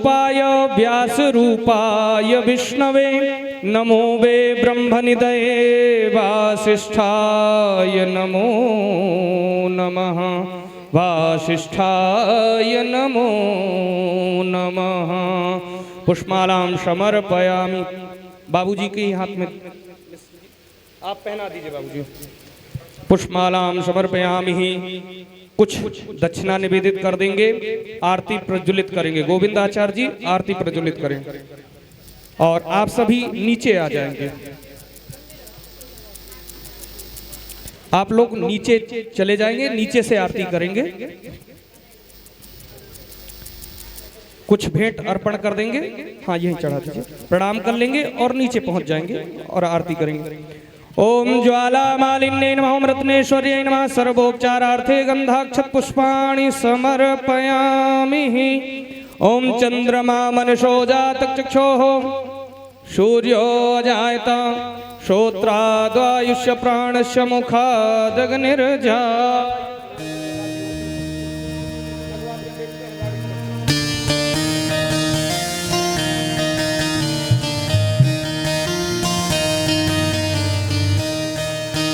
स्वरूपाय व्यासरूपाय विष्णवे नमो वे ब्रह्मनिधये वासिष्ठाय नमो नमः वासिष्ठाय नमो नमः। पुष्पमालां समर्पयामि। बाबूजी के हाथ में आप पहना दीजिए बाबूजी। पुष्पमालां समर्पयामि। कुछ दक्षिणा निवेदित कर देंगे, आरती प्रज्वलित करेंगे। गोविंद आचार्य जी आरती प्रज्वलित करेंगे और आप सभी नीचे आ जाएंगे। आप लोग नीचे चले जाएंगे, नीचे से आरती करेंगे। कुछ भेंट अर्पण कर देंगे, हाँ यहीं चढ़ा दीजिए। प्रणाम कर लेंगे और नीचे पहुंच जाएंगे और आरती करेंगे। ओम ज्वाला मालिन्ये नमः, ओम रत्नेश्वर्यै नमः। सर्वोपचारार्थे गंधाक्षत पुष्पाणि समर्पयामि। ओम चंद्रमा मनसो जातक चक्षोः सूर्यो जायत श्रोत्राद्वायुष्य प्राणस्य मुखादग्निर्जा।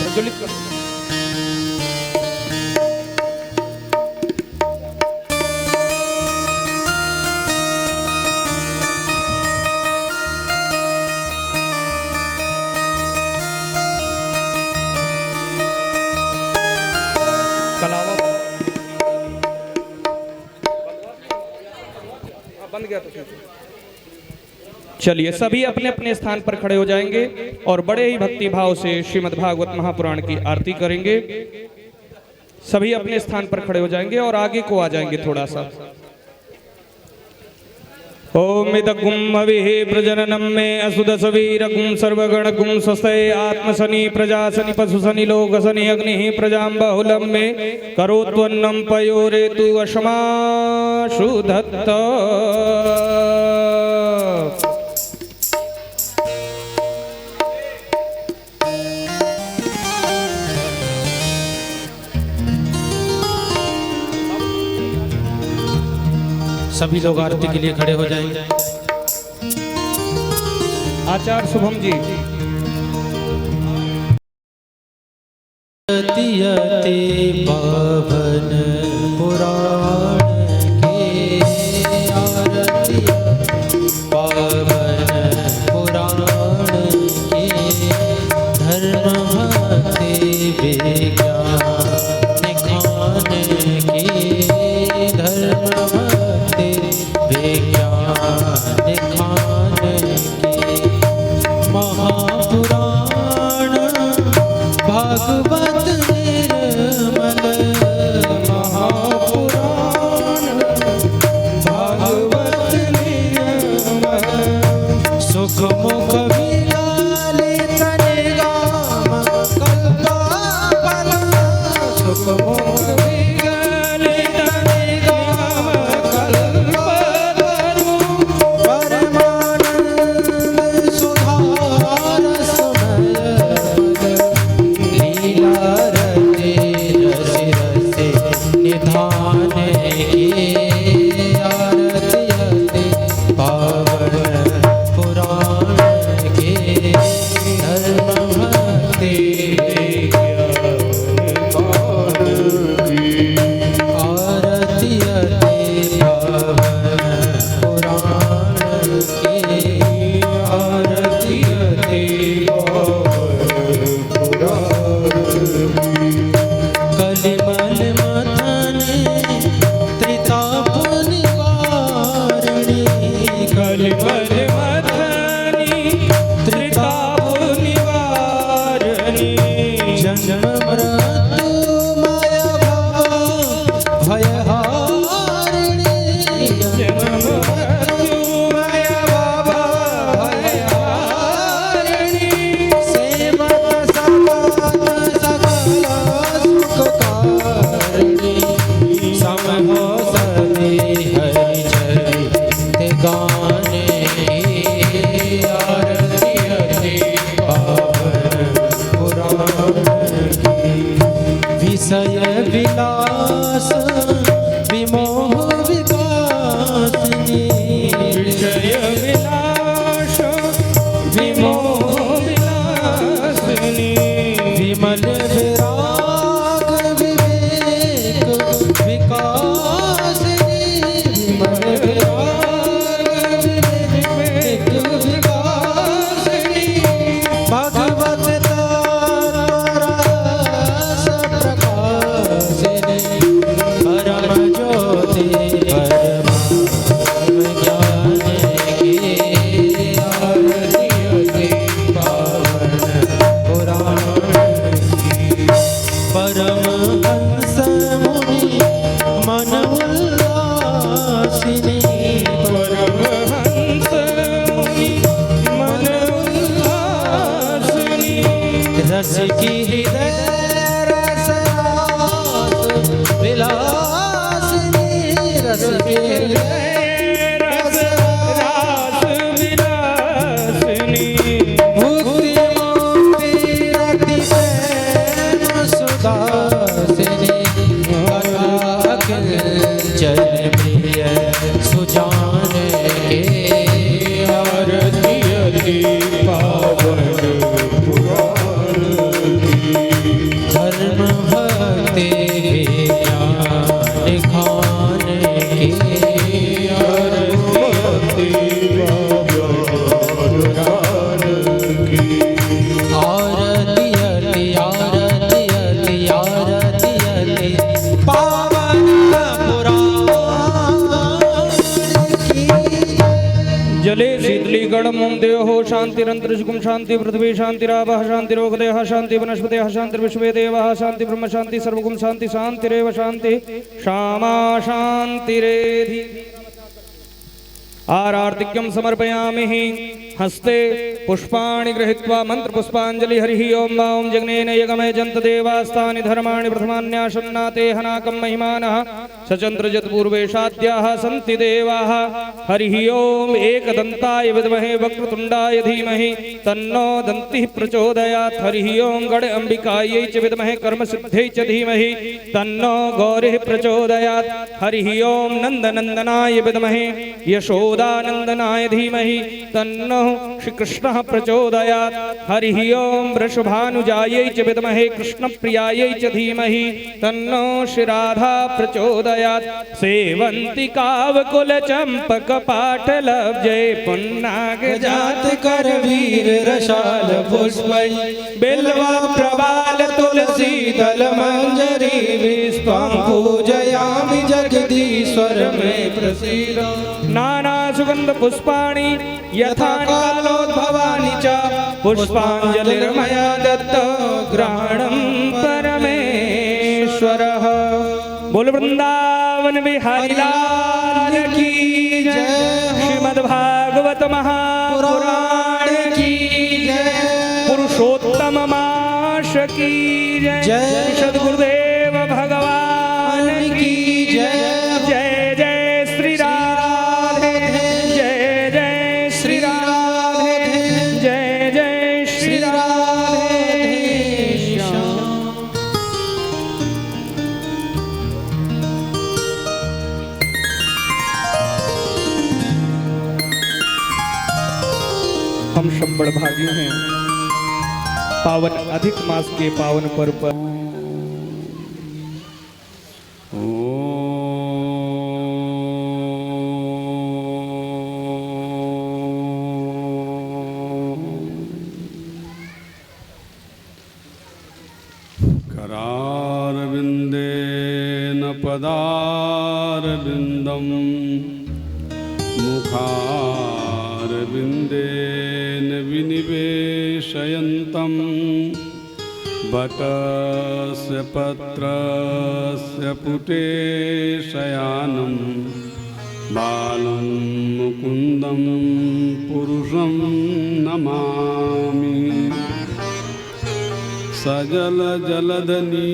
प्रज्वलित करो। बंद गया तो चलिए सभी अपने अपने स्थान पर खड़े हो जाएंगे और बड़े ही भक्ति भाव से श्रीमद् भागवत महापुराण की आरती करेंगे। सभी अपने स्थान पर खड़े हो जाएंगे और आगे को आ जाएंगे थोड़ा सा। ओम इदगुम अविः प्रजननम में असुदसवीरगुम सर्वगणगुम स्वस्ते आत्मसनि प्रजासनि पशुसनि लोकसनि अग्निः प्रजां बहुलं में करोत्वन्नं पयोरेतु अशमाशु दत्त। सभी लोग आरती के लिए खड़े हो जाएंगे। आचार्य शुभम जी। अति पावन पुराण के आरती पावन पुराण के धर्म भक्ति विज्ञान खान के धर्म विज्ञान खान के महापुराण भागवत निर्मल महापुराण भागवत निर्मल सुख मुख विलालित निगम कल्पापन सुख मुख विलालित निगम कल्पापन परमानंद जले शीतलीकरणं देहो शान्तिरन्तरिक्षं शान्ति पृथ्वी शान्तिरापः शान्तिरोगदेः शान्ति वनस्पतयः शान्तिर्विश्वे देवाः शान्ति ब्रह्म शान्ति सर्वगुं शान्ति शान्तिरेव शान्ति क्षमा शान्तिरेधि। आरार्तिक्यं समर्पयामि हस्ते पुष्पाणि गृहीत्वा मंत्रपुष्पाञ्जलि हरिः ओं मां जग्नेन यगमे जन्त देवास्तानि धर्माणि प्रथमान्यासन्नाते हनाकं महिमानः सचन्द्रजत्पूर्वेशाद्याः सन्ति देवाः। हरिः ओं एकदन्ताय विद्महे वक्रतुण्डाय धीमहि तन्नो दन्तिः प्रचोदयात्। हरिः ओं गण अम्बिकायै च विद्महे कर्मसिद्ध्यै च धीमहि तन्नो गौरिः प्रचोदयात्। हरिः ओं नन्दनन्दनाय विद्महे यशोदानन्दनाय धीमहि तन्नो श्रीकृष्णः प्रचोदयात्। हरिः ओं वृषभानुजायै च विद्महे कृष्णप्रियायै च धीमहि तन्नो श्रीराधा प्रचोदयात्। सेवन्तिकावकुलचम्पकपाटलब्जे पुन्नागजात करवीर रसाल पुष्पै बिल्वा प्रबाल तुलसी दल मंजरी विस्त्वं पूजयामि जगदीश्वर मे प्रसीद। नाना सुगंध पुष्पाणि यथा कालोद्भवानि च पुष्पाञ्जलिर्मया दत्त ग्रहणं परमेश्वरः। बोल वृंदावन बिहारी लाल की जय। श्रीमद्भागवत महापुराण की जय। पुरुषोत्तम मास की जय। सद्गुरुदेव भगवान की जय। जय जय श्री राधे जय जय श्री राधे जय जय श्री राधे श्याम। हम सब बड़भागी हैं पावन अधिक मास के पावन पर्व पर। करारविन्देन पदारविन्दं मुखारविन्देन विनिवेशयन्तं वटस्य पत्रस्य पुटे शयानं बालं मुकुन्दं पुरुषं नमामि। सजल जलधनीलं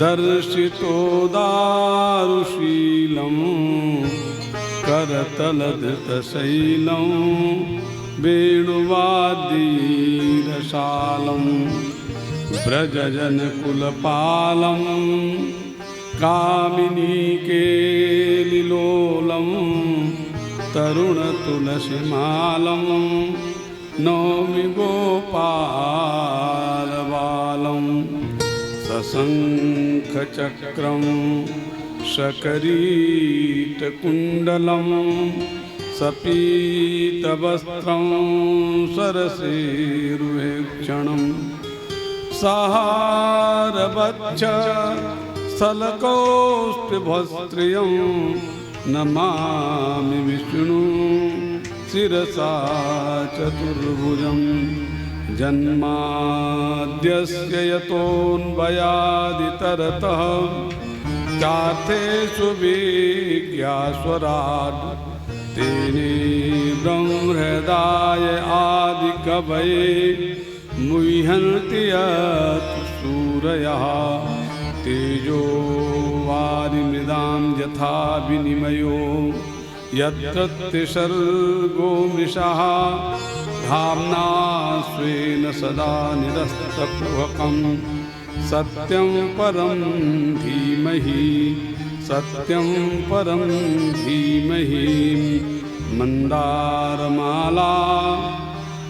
दर्शितोदारुशीलं करतलधृतशैलं वेणुवाद्यरसालं व्रजजनकुलपालं कामिनीकेलिलोलं तरुणतुलसीमालं नौमि गोपालबालं। सशङ्खचक्रं शकरीटकुण्डलं सपीतवस्त्रं सरसीरुहेक्षणं सहारवच्छ स्थलकौष्ठभस्त्रियं नमामि विष्णु शिरसा चतुर्भुजं। जन्माद्यस्य यतोऽन्वयादितरतः चार्थेषु विज्ञास्वराट् तेने ब्रह्महृदाय आदिकवये मुह्यन्ति यत् सूरयः। तेजो वारिमृदां यथा विनिमयो यत्र त्रिसर्गो मृषः धाम्ना स्वेन सदा निरस्तकुहकं सत्यं परं धीमहि सत्यं परं धीमहि। मन्दारमाला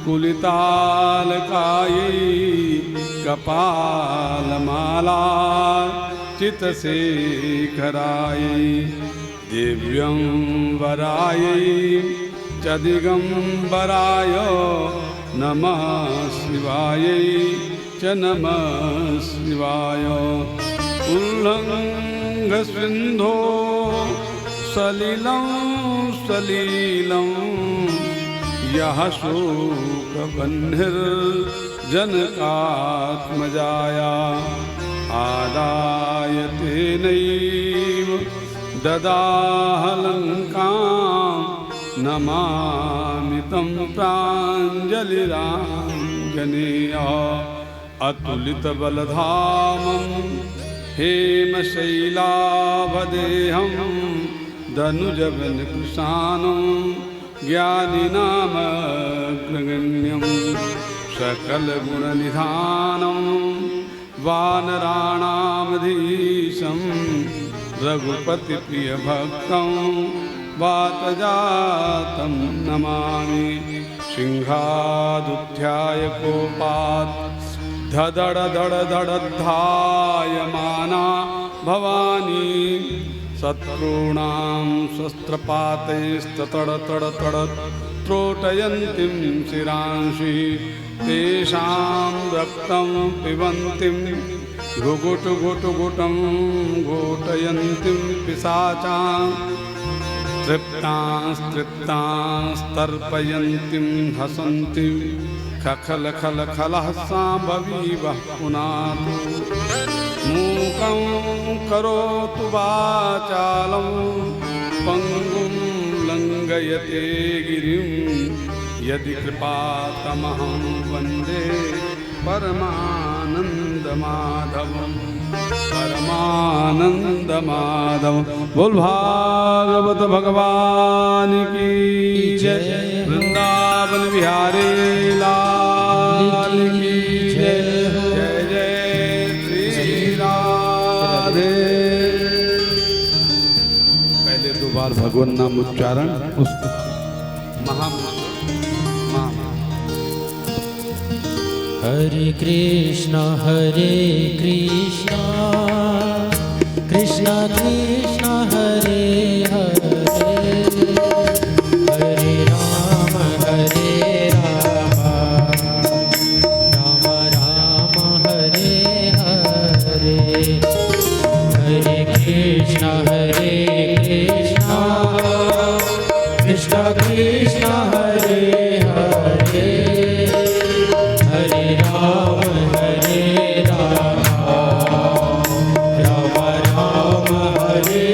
कुलितालकायै कपालमाला चितशेखरायै दिव्यं वरायै च दिगम्बराय नमः शिवायै च नमः शिवाय। उल्लङ्घसिन्धो सलिलं सलीलं यः शोकबह्निर्जनकात्मजाया आदाय तेनैव ददाहलङ्कां नमामि तं प्राञ्जलिराञ्जनेया अतुलितबलधामं हेमशैलाभदेहं दनुजवनकृशानं ज्ञानिनामग्रगण्यं सकलगुणनिधानं वानराणामधीशं रघुपतिप्रियभक्तं वातजातं नमामि सिंहादुत्थाय कोपात् धडधडधडधायमाना भवानी शत्रूणां शस्त्रपातैस्ततडतडतड त्रोटयन्तीं शिरांसि तेषां रक्तं पिबन्तीं घुघुटुघुटुघुटं घोटयन्तीं पिशाचान् तृप्तांस्तर्पयन्तीं हसन्तीं खखलखलखलः साम्भवीवः पुनातु मूकं करोतु वाचालं पङ्गुं लङ्घयते गिरिं यदि कृपातमहं वन्दे परमानन्दमाधवं परमानन्दमाधवं। बोल भागवत भगवान की जय। वृंदावन बिहारी लाल की जय। जय जय श्री राधे। पहले 2 बार भगवान नाम उच्चारण, उसको महामंत्र। हरे कृष्णा कृष्णा कृष्णा हरे हरे, हरे राम राम राम हरे हरे, हरे कृष्णा कृष्णा कृष्णा हरे हरे, हरे राम राम राम हरे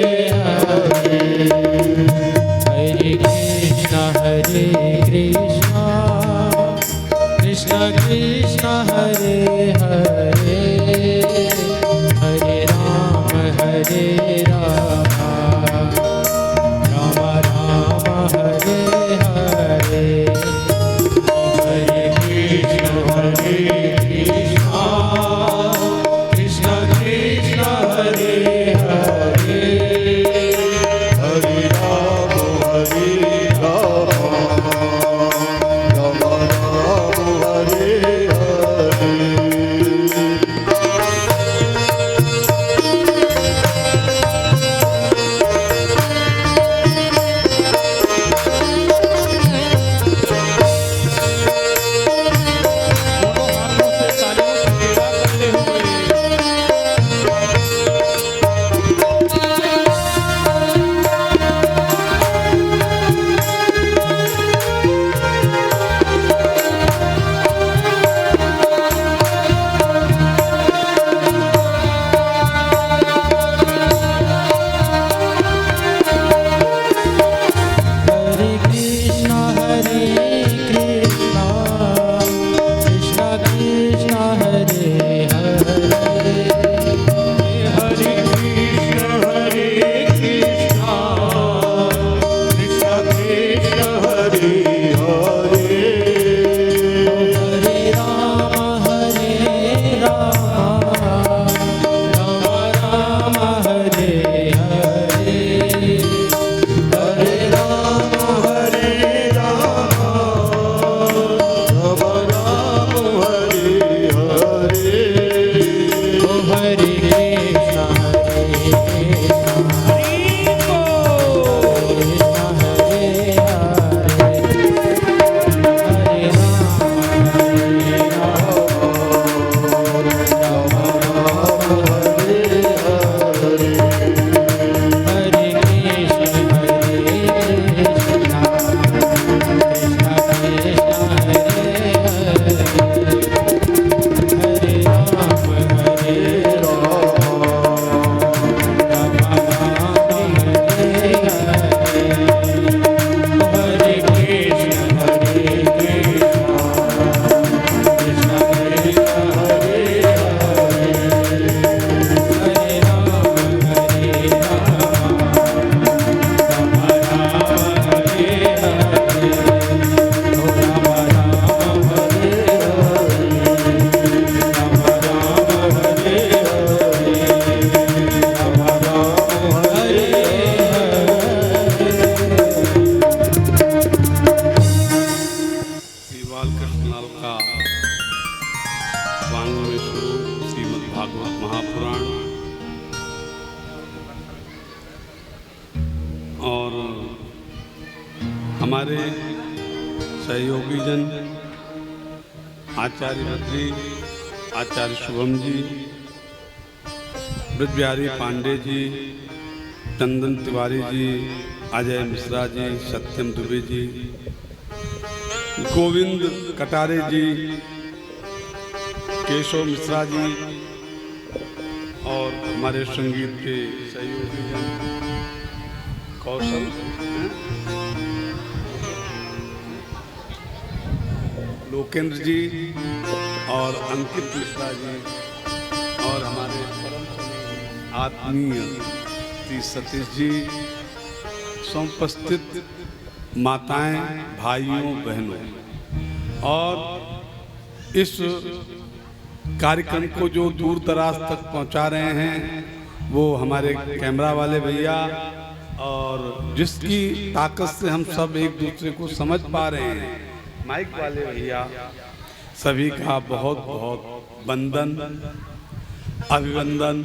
हमारे सहयोगी जन आचार्य बद्री, आचार्य शुभम जी, ब्रज बिहारी पांडे जी, चंदन तिवारी जी, अजय मिश्रा जी, सत्यम दुबे जी, गोविंद कटारे जी, केशव मिश्रा जी और हमारे संगीत के सहयोगी कौशल लोकेंद्र जी और अंकित मिश्रा जी और हमारे आत्मीय श्री सतीश जी, समुपस्थित माताएं, भाइयों, बहनों और इस कार्यक्रम को जो दूर दराज तक पहुंचा रहे हैं वो हमारे कैमरा वाले भैया और जिसकी ताकत से हम सब एक दूसरे को समझ पा रहे हैं, माइक वाले भैया, सभी का बहुत बहुत वंदन, अभिवंदन।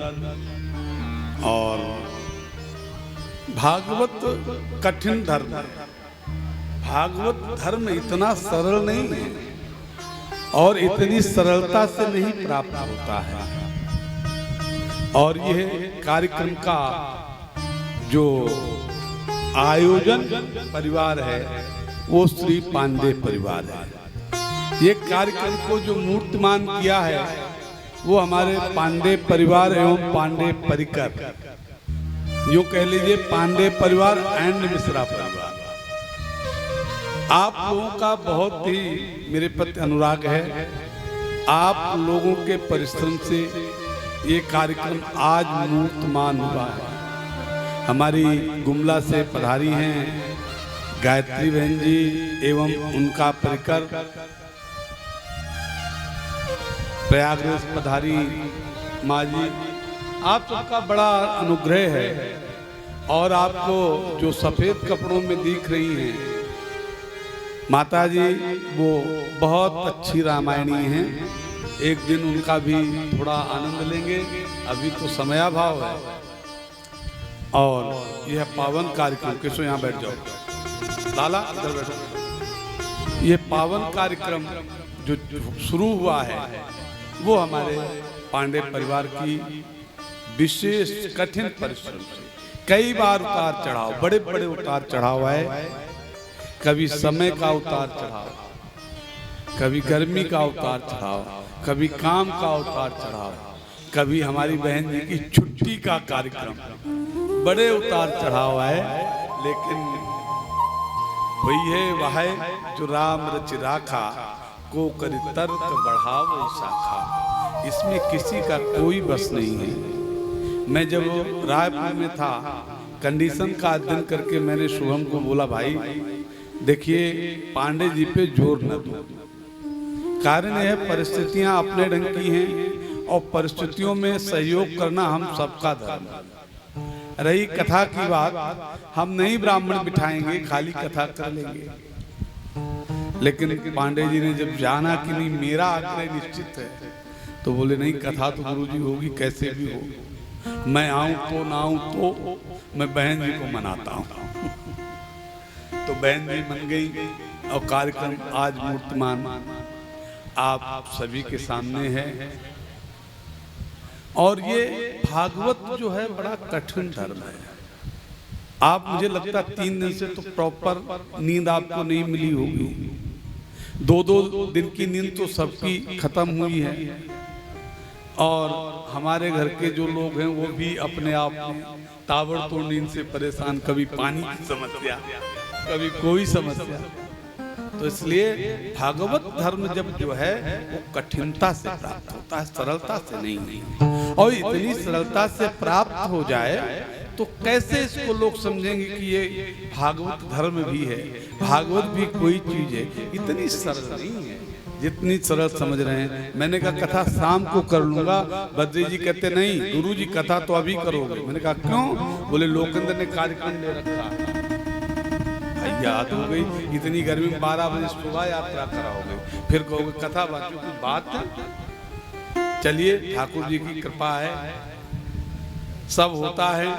और भागवत कठिन धर्म, भागवत धर्म इतना सरल नहीं है और इतनी सरलता से नहीं प्राप्त होता है। और यह कार्यक्रम का जो आयोजन परिवार है वो श्री पांडे परिवार है। ये कार्यक्रम को जो मूर्तिमान किया है वो हमारे पांडे परिवार एवं पांडे परिकर, यूं कह लीजिए पांडे परिवार एंड मिश्रा परिवार। आप लोगों का बहुत ही मेरे प्रति अनुराग है। आप लोगों के परिश्रम से ये कार्यक्रम आज मूर्तमान हुआ है। हमारी गुमला से पधारी हैं गायत्री बहन जी एवं उनका परिकर, प्रयागराज पधारी माँ जी, आप सबका बड़ा अनुग्रह है। और आपको जो सफेद कपड़ों में दिख रही हैं माता जी, वो बहुत अच्छी रामायणी हैं। एक दिन उनका भी थोड़ा आनंद लेंगे, अभी तो समयाभाव है। और यह पावन कार्यक्रम, किसो यहाँ बैठ जाओ, लाला इधर बैठो। ये पावन कार्यक्रम जो शुरू हुआ है वो हमारे पांडे परिवार की विशेष कठिन परिश्रम से, कई बार उतार चढ़ाव, बड़े बड़े उतार चढ़ाव है। कभी समय का उतार चढ़ाव, कभी गर्मी का उतार चढ़ाव, कभी काम का उतार चढ़ाव, कभी हमारी बहन जी की छुट्टी का कार्यक्रम, बड़े उतार चढ़ाव है। लेकिन वही है वह जो राम रच राखा, को कर तर्क बढ़ाव शाखा। इसमें किसी का कोई बस नहीं है। मैं जब रायपुर में था, कंडीशन का अध्ययन करके मैंने शुभम को बोला, भाई देखिए पांडे जी पे जोर न दो। कारण यह परिस्थितियां अपने ढंग की हैं और परिस्थितियों में सहयोग करना हम सबका धर्म है। रही कथा की बात, हम नहीं ब्राह्मण बिठाएंगे, खाली कथा कर लेंगे। लेकिन पांडे जी ने जब जाना कि नहीं मेरा आग्रह निश्चित है, तो बोले नहीं कथा तो गुरुजी होगी, कैसे भी हो, मैं आऊं तो ना आऊं तो मैं बहन जी को मनाता हूं। तो बहन जी मन गई और कार्यक्रम आज मूर्तिमान आप सभी के सामने है। और ये भागवत जो है बड़ा कठिन धर्म है। आप, मुझे लगता है 3 दिन से तो प्रॉपर नींद आपको नहीं मिली होगी। 2-2 दिन की नींद तो सबकी खत्म हुई है। और हमारे घर के जो लोग हैं वो भी अपने आप में ताबड़तोड़ नींद से परेशान, कभी पानी की समस्या, कभी कोई समस्या। तो इसलिए भागवत धर्म जब जो है वो कठिनता से प्राप्त होता है, सरलता से नहीं। और इतनी सरलता से प्राप्त हो जाए तो कैसे इसको लोग समझेंगे कि ये भागवत धर्म भी है, भागवत भी कोई चीज है। इतनी सरल नहीं है जितनी सरल समझ रहे हैं। मैंने कहा कथा शाम को कर लूंगा, बद्री जी कहते नहीं गुरु जी कथा तो अभी करोगे। मैंने कहा क्यों? बोले लोकेंद्र ने कार्यक्रम ले रखा है। याद हो गई, इतनी गर्मी में 12 बजे सुबह यात्रा कराओगे, फिर कहोगे कथा बातों की बात है। चलिए ठाकुर जी की कृपा है, सब होता है।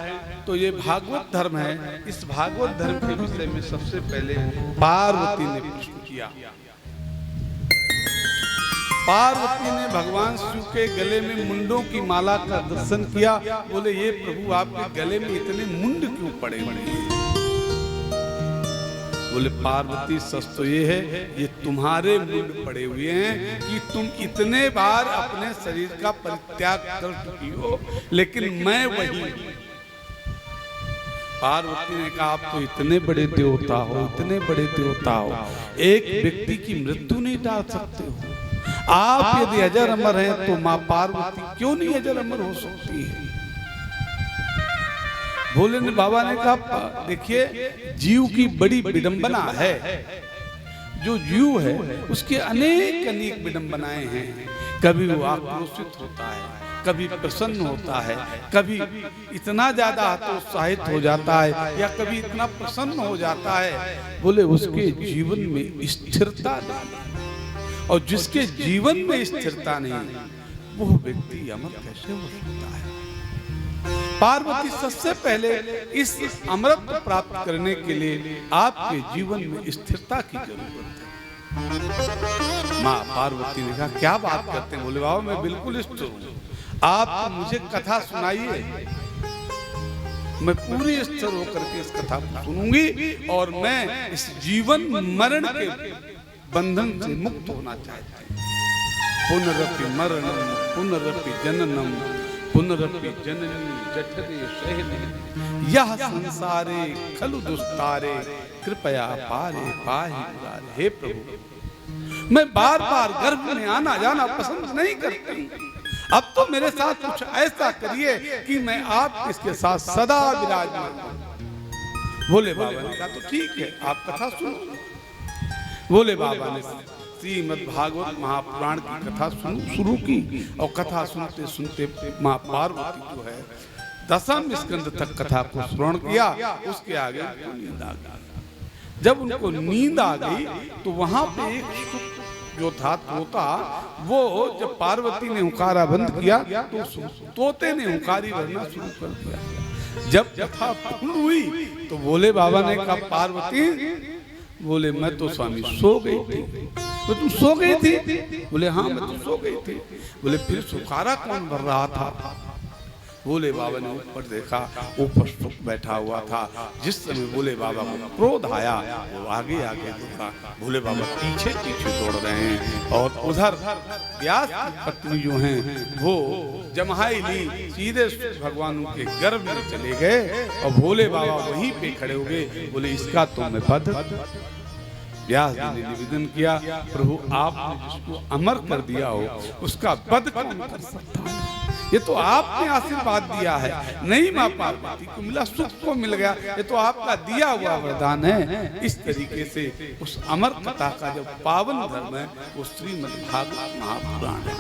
तो ये भागवत धर्म है। इस भागवत धर्म के विषय में सबसे पहले पार्वती ने प्रश्न किया। पार्वती ने भगवान शिव के गले में मुंडों की माला का दर्शन किया। बोले ये प्रभु आपके गले में इतने मुंड क्यों पड़े हुए हैं? बोले पार्वती सच तो ये है, ये तुम्हारे मुंड पड़े हुए हैं कि तुम इतने बार अपने शरीर का परित्याग कर चुकी हो, लेकिन मैं वही। पार्वती ने कहा आप तो इतने बड़े देवता हो, इतने बड़े देवता हो, एक व्यक्ति की मृत्यु नहीं डाल सकते हो। आप यदि अजर अमर हैं तो मां पार्वती क्यों नहीं अजर अमर हो सकती है? भोले ने बाबा ने कहा देखिए जीव की बड़ी विडंबना है। जो जीव है उसके अनेक अनेक विडंबनाएं हैं। कभी वो आक्रोशित होता है, कभी प्रसन्न होता है, कभी इतना ज्यादा हतोत्साहित हो जाता है, या कभी इतना प्रसन्न हो जाता है। बोले उसके जीवन में स्थिरता नहीं, और जिसके जीवन में स्थिरता नहीं वो व्यक्ति अमर कैसे हो सकता है? पार्वती सबसे पहले इस अमृत प्राप्त करने के लिए आपके जीवन में स्थिरता की जरूरत है। माँ पार्वती ने कहा क्या बात करते हैं? बोले बाबा मैं बिल्कुल स्थिर हूँ, आप मुझे कथा सुनाइए, मैं पूरी स्थिर होकर के इस कथा को सुनूंगी, और मैं इस जीवन मरण के बंधन से मुक्त होना चाहती हूँ। पुनरपि मरणम पुनरपि जननम पुनरपि जननी जठरे सहने यह संसारे खलु दुस्तारे कृपया पारे पाहि मुरारे। हे प्रभु मैं बार बार गर्भ में आना जाना पसंद नहीं करती, अब तो मेरे साथ कुछ ऐसा करिए कि मैं आप इसके साथ सदा विराजमान हूं। भोले बाबा ने कहा तो ठीक है आप कथा सुनो। भोले बाबा ने श्रीमद् भागवत महापुराण की कथा शुरू की, और कथा सुनते सुनते मां पार्वती जो है दसम स्कंद तक कथा को श्रवण किया। उसके आगे उनको नींद आ गई। जब उनको नींद आ गई तो वहां पे एक जो था तोता, वो जब पार्वती ने हुंकारा बंद किया तो तोते ने हुंकारी भरना शुरू कर दिया। जब कथा पूर्ण हुई तो भोले बाबा ने कहा पार्वती, बोले मैं तो स्वामी सो गई थी। तो तुम सो गई थी? बोले हाँ मैं तो सो गई थी। बोले फिर सुखारा कौन भर रहा था? भोले बाबा ने ऊपर देखा, ऊपर सुख बैठा हुआ था। जिस समय भोले बाबा को क्रोध आया वो आगे आगे देखा, भोले बाबा पीछे पीछे दौड़ रहे हैं, और उधर व्यास की पत्नी जो हैं वो जम्हाई ली सीधे भगवान के गर्भ में चले गए, और भोले बाबा वहीं पे खड़े हो गए। बोले इसका तो मैं बध। व्यास जी ने निवेदन किया प्रभु आपने जिसको अमर कर दिया हो उसका बध कौन कर सकता है? ये तो आपने आशीर्वाद दिया है, नहीं मां पार्वती को मिला, सुख को मिल गया, ये तो आपका दिया हुआ वरदान है। इस तरीके से उस अमर कथा का जो पावन धर्म है वो श्रीमद् भागवत महापुराण है।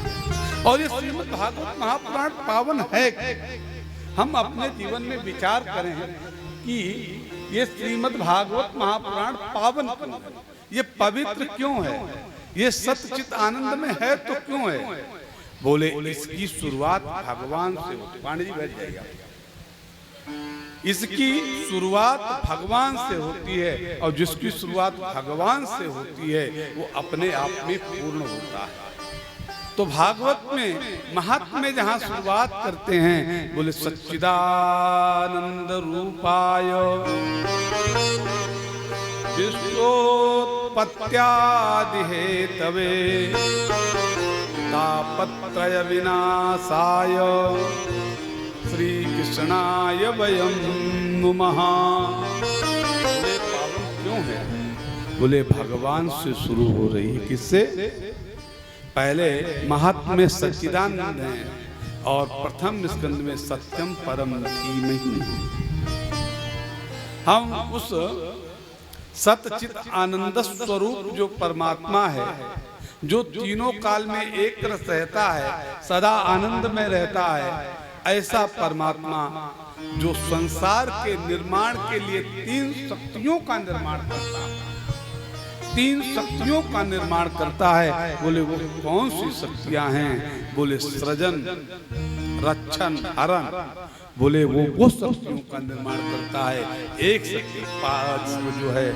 और ये श्रीमद् भागवत महापुराण पावन है। हम अपने जीवन में विचार करें कि ये श्रीमद् भागवत महापुराण पावन क्यों है, ये पवित्र क्यों है, ये सच्चित आनंद में है तो क्यों है? बोले इसकी शुरुआत भगवान से होती है। पांडे जी बैठ जाइए। इसकी शुरुआत भगवान से होती है, और जिसकी शुरुआत भगवान से होती है वो अपने आप में पूर्ण होता है। तो भागवत में महात्म्य जहां शुरुआत करते हैं, बोले सच्चिदानंद रूपाय विश्वोत्पत्त्यादि हेतवे तापत्रय विनाशाय श्री कृष्णाय वयं नुमः। बोले पावन क्यों है? बोले भगवान से शुरू हो रही है। किससे? पहले महात्म्य सच्चिदानंद है, और प्रथम स्कंद में सत्यम परम धीमहि। हम उस सतचित आनंद स्वरूप जो परमात्मा है, जो तीनों काल में एक रस रहता है, सदा आनंद में रहता है, ऐसा परमात्मा जो संसार के निर्माण के लिए तीन शक्तियों का निर्माण करता है, तीन शक्तियों का निर्माण करता है। बोले वो कौन सी शक्तियां हैं? बोले सृजन, रक्षण, हरण। बोले वो शक्तियों का निर्माण करता है। एक शक्ति जो है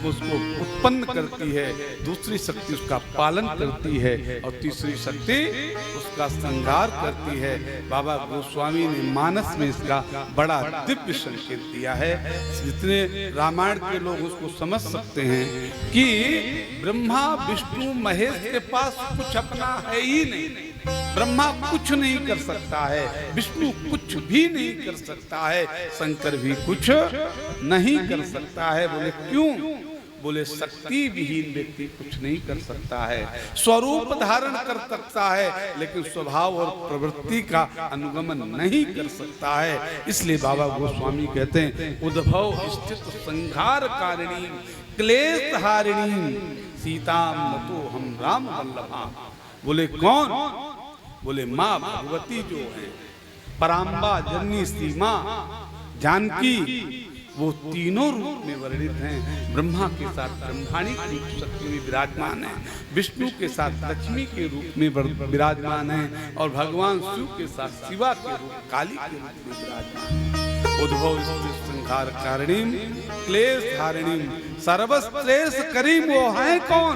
उसको उत्पन्न करती है, दूसरी शक्ति उसका पालन करती है और तीसरी शक्ति उसका संहार करती है। बाबा गोस्वामी ने मानस में इसका बड़ा दिव्य संकेत दिया है। जितने रामायण के लोग उसको समझ सकते हैं कि ब्रह्मा विष्णु महेश के पास कुछ अपना है ही नहीं। ब्रह्मा कुछ नहीं कर सकता है, विष्णु कुछ भी नहीं कर सकता है, शंकर भी कुछ नहीं कर सकता है। बोले क्यों? बोले शक्ति विहीन व्यक्ति कुछ नहीं कर सकता है। स्वरूप धारण कर सकता है लेकिन स्वभाव और प्रवृत्ति का अनुगमन नहीं कर सकता है। इसलिए बाबा गोस्वामी कहते हैं उद्भव स्थित संहार कारिणी क्लेश हारिणी सीताम नतो हम राम वल्लभा। बोले कौन? बोले माँ भगवती जो है पराम्बा जननी सीमा जानकी, वो तीनों रूप में वर्णित हैं। ब्रह्मा के साथ ब्रह्माणी के रूप शक्ति में विराजमान है, विष्णु के साथ लक्ष्मी के रूप में विराजमान है और भगवान शिव के साथ शिवा के रूप काली के रूप में विराजमान है। उद्भव संहार कारिणी क्लेश हारिणी सर्वश्रेष्ठ करीम वो है कौन?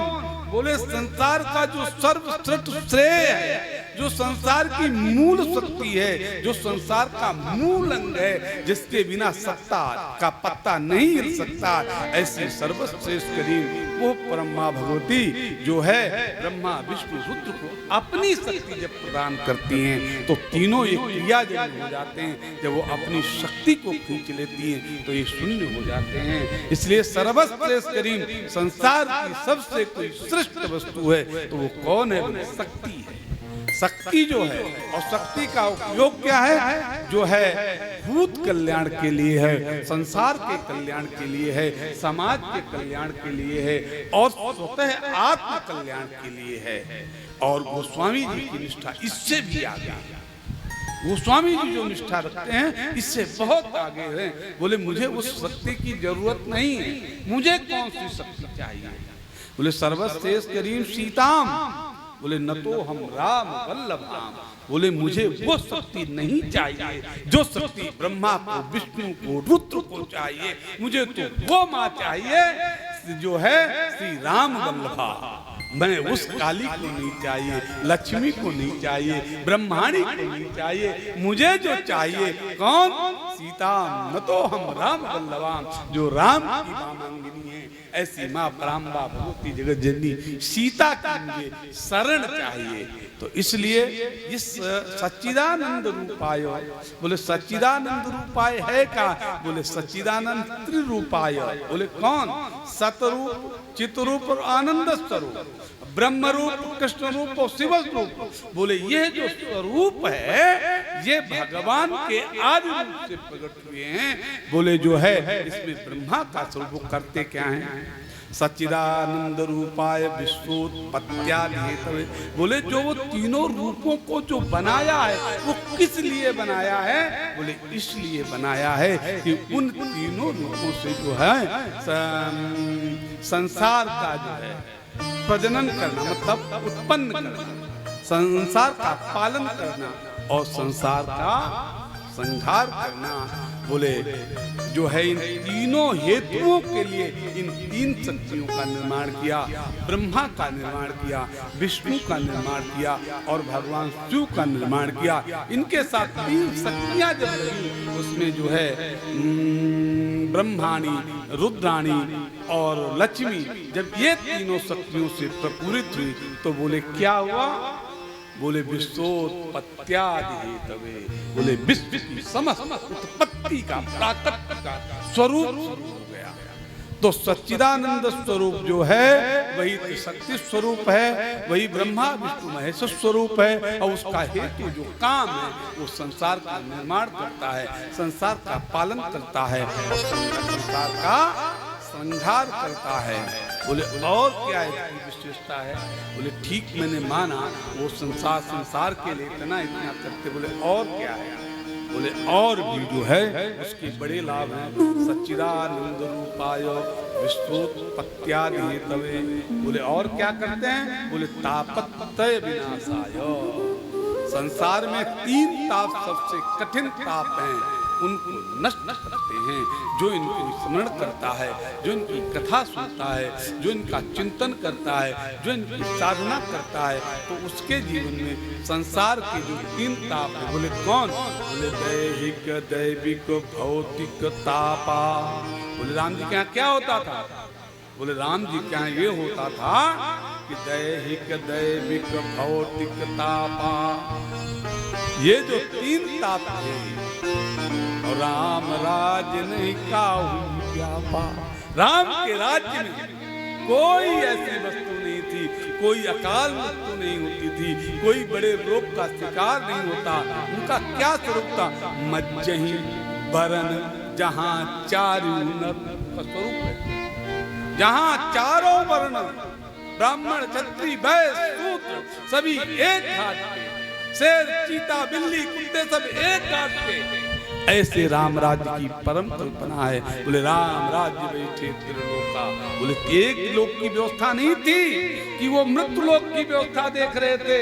बोले संसार का जो सर्वश्रेष्ठ श्रेय है, जो संसार की मूल शक्ति है, जो संसार का मूल अंग है, जिसके बिना सत्ता का पत्ता नहीं हिल सकता, ऐसी सर्वश्रेष्ठ करीम वो परम माँ भगवती जो है ब्रह्मा विष्णु रुद्र को अपनी शक्ति जब प्रदान करती हैं तो तीनों एक क्रिया जब हो जाते हैं। जब वो अपनी शक्ति को खींच लेती हैं तो ये शून्य हो जाते हैं। इसलिए सर्वश्रेष्ठ करीम संसार की सबसे कोई श्रेष्ठ वस्तु है तो वो कौन है? वो शक्ति है। शक्ति जो है और शक्ति का उपयोग क्या है? जो है भूत कल्याण के लिए है, संसार के कल्याण के लिए है, समाज के कल्याण के लिए है और स्वतः आत्म कल्याण के लिए है। और गोस्वामी जी की निष्ठा इससे भी आगे है। गोस्वामी जी जो निष्ठा रखते हैं इससे बहुत आगे हैं। बोले मुझे उस शक्ति की जरूरत नहीं है, मुझे कौन सी शक्ति चाहिए? बोले सर्वश्रेष्ठ करीम सीताम। बोले न तो हम राम वल्लभाम। बोले मुझे वो शक्ति नहीं चाहिए जो शक्ति ब्रह्मा को विष्णु को रुद्र को चाहिए। मुझे तो वो माँ चाहिए जो है श्री राम वल्लभा। मैं उस काली को नहीं चाहिए, लक्ष्मी को नहीं चाहिए, ब्रह्माणी को नहीं चाहिए। मुझे जो चाहिए कौन? सीता न तो हम राम वल्लभाम, जो राम की मांगिनी है। ऐसी माँ पराम्बा भगवती जगत जननी सीता की मुझे शरण चाहिए। तो इसलिए इस सच्चिदानंद रूपाय, बोले सच्चिदानंद रूपाय है क्या? बोले सच्चिदानंद त्रिरूपाय। बोले कौन? सतरूप, चितरूप और आनंद स्वरूप, ब्रह्म रूप, कृष्ण रूप और शिव रूप। बोले ये जो स्वरूप है ये भगवान के आदि रूप से प्रकट हुए हैं। बोले जो है इसमें ब्रह्मा का स्वरूप करते क्या है? सच्चिदानंद रूपाय विश्वोत्पत्त्यादि हेतवे। बोले जो वो तीनों रूपों को जो बनाया है वो किस लिए बनाया है? बोले इसलिए बनाया है कि उन तीनों रूपों से जो है संसार का जो है प्रजनन करना, मतलब उत्पन्न करना, संसार का पालन करना और संसार का संहार करना। बोले जो है इन तीनों हेतुओं के लिए इन तीन शक्तियों का निर्माण किया। ब्रह्मा का निर्माण किया, विष्णु का निर्माण किया और भगवान शिव का निर्माण किया। इनके साथ तीन शक्तियां जब रही उसमें जो है ब्रह्माणी, रुद्राणी और लक्ष्मी, जब ये तीनों शक्तियों से प्रपूरित हुई तो बोले क्या हुआ? बोले विश्वोत्पत्त्यादि हेतवे। बोले विश्व की समस्त उत्पत्ति का प्राकट्य का स्वरूप हो गया। तो सच्चिदानंद स्वरूप जो है वही शक्ति स्वरूप है, वही ब्रह्मा विष्णु महेश स्वरूप है और उसका हेतु जो काम है वो संसार का निर्माण करता है, संसार का पालन करता है और संसार का संहार करता है। बोले और क्या इसकी विशेषता है? बोले ठीक मैंने माना वो संसार के लिए इतना करते। बोले और क्या है? बोले और भी जो है उसके बड़े लाभ हैं। सच्चिदानंद रूपाय विश्वोत्पत्त्यादि हेतवे। बोले और क्या करते हैं? बोले तापत्रय विनाशाय, संसार में 3 ताप सबसे कठिन ताप हैं, उनको नष्ट करते हैं। जो इनको स्मरण करता है, जो इनकी कथा सुनता है, जो इनका चिंतन करता है, जो इनकी साधना करता है, तो उसके जीवन में संसार के जो 3 ताप हैं, बोले कौन? बोले दैहिक, दैविक, भौतिक तापा। बोले राम जी के यहाँ क्या होता था? बोले राम जी के यहाँ ये होता था कि दैहिक, दैविक, भौतिक तापा, ये जो 3 ताप थे, और राम राज्य नहीं काहू व्यापा। राम के राज्य में कोई ऐसी वस्तु नहीं थी, कोई अकाल मृत्यु नहीं होती थी, कोई बड़े रोग का शिकार नहीं होता। उनका क्या स्वरूप था? मज्जही बरन जहां चारों नर का स्वरूप है, जहां चारों वर्ण ब्राह्मण, क्षत्रिय, वैश्य, शूद्र सभी एक घाट पे, शेर, चीता, बिल्ली, कुत्ते सब एक घाट पे। ऐसे राम राज्य की परम कल्पना है। बोले राम राज्य बैठे त्रिलोका। बोले एक लोक की व्यवस्था नहीं थी कि वो मृत्यु लोक की व्यवस्था देख रहे थे।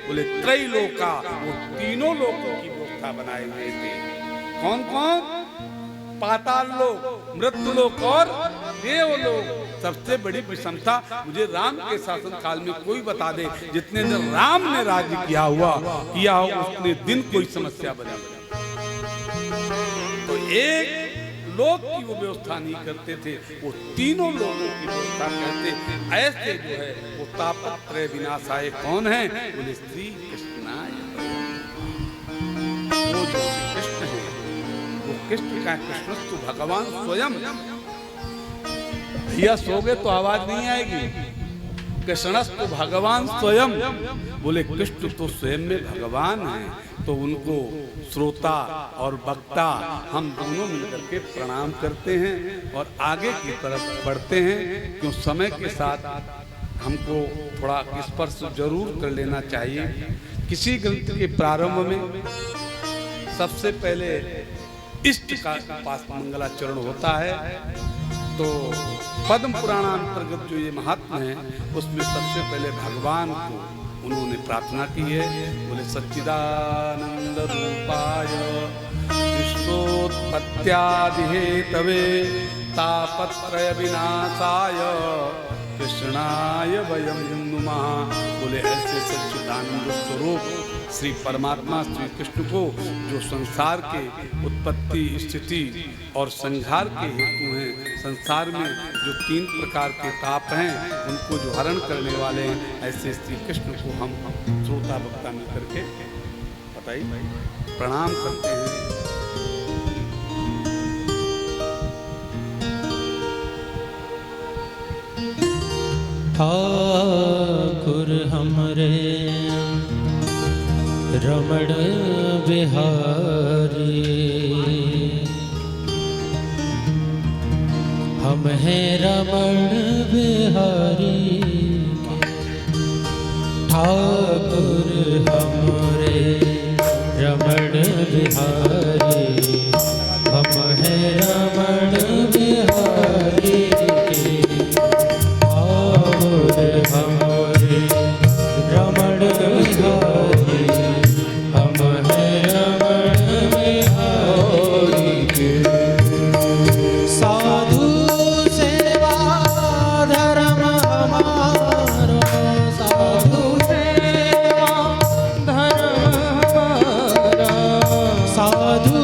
बोले त्रैलोका, वो तीनों लोकों की व्यवस्था बनाए हुए थे। कौन कौन? पाताल लोक, मृत्यु लोक और देवलोक। सबसे बड़ी विषमता मुझे राम के शासन काल में कोई बता दे, जितने दिन राम ने राज्य किया हो उतने दिन कोई समस्या बनी। तो एक लोक की वो व्यवस्था नहीं करते थे, वो तीनों लोगों की व्यवस्था करते। ऐसे जो है वो तापत्रय विनाशाय कौन है? बोले श्री कृष्णाय। वो जो कृष्ण है, वो कृष्ण का कृष्णस्तु भगवान स्वयं। भैया सोगे तो आवाज नहीं आएगी। कृष्णस्तु भगवान स्वयं। बोले कृष्ण तो स्वयं में भगवान है, तो उनको श्रोता और वक्ता हम दोनों मिलकर के प्रणाम करते हैं और आगे की तरफ बढ़ते हैं। क्यों समय के साथ हमको थोड़ा स्पर्श जरूर कर लेना चाहिए। किसी ग्रंथ के प्रारंभ में सबसे पहले इष्ट का पास मंगलाचरण होता है। तो पद्म पुराण अंतर्गत जो ये महात्मा है, उसमें सबसे पहले भगवान को उन्होंने प्रार्थना की है। बोले सच्चिदानंद रूपाय विश्वोत्पत्त्यादि हेतवे तापत्रय विनाशाय कृष्णाय वयं नुमः। बोले ऐसे सच्चिदानंद स्वरूप श्री परमात्मा श्री कृष्ण को, जो संसार के उत्पत्ति, स्थिति और संहार के हेतु हैं, संसार में जो 3 प्रकार के ताप हैं उनको जो हरण करने वाले हैं, ऐसे श्री कृष्ण को हम श्रोता वक्ता मिल करके बताइए प्रणाम करते हैं। ठाकुर हमरे रमण बिहारी, हम हैं रमण बिहारी। ठाकुर हमरे रमण बिहारी, हम हैं रमण बिहारी। ठाकुर हमरे रमण बिहारी, हम हैं रमण बिहारी के। साधु सेवा धर्म हमारो, साधु सेवा धर्म हमारा। साधु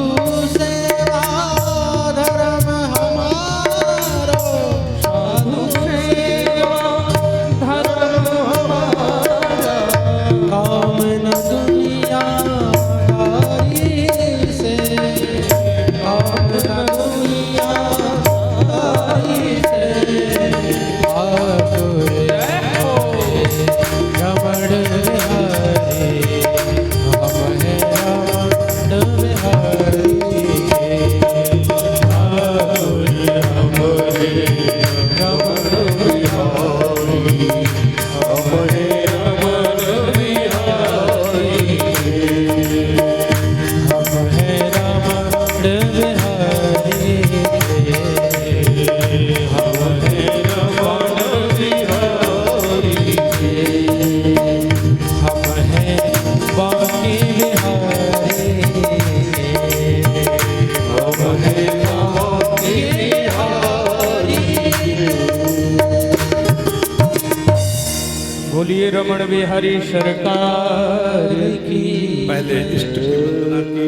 बोलिए रमण बिहारी सरकार की। पहले इष्ट की वंदना की,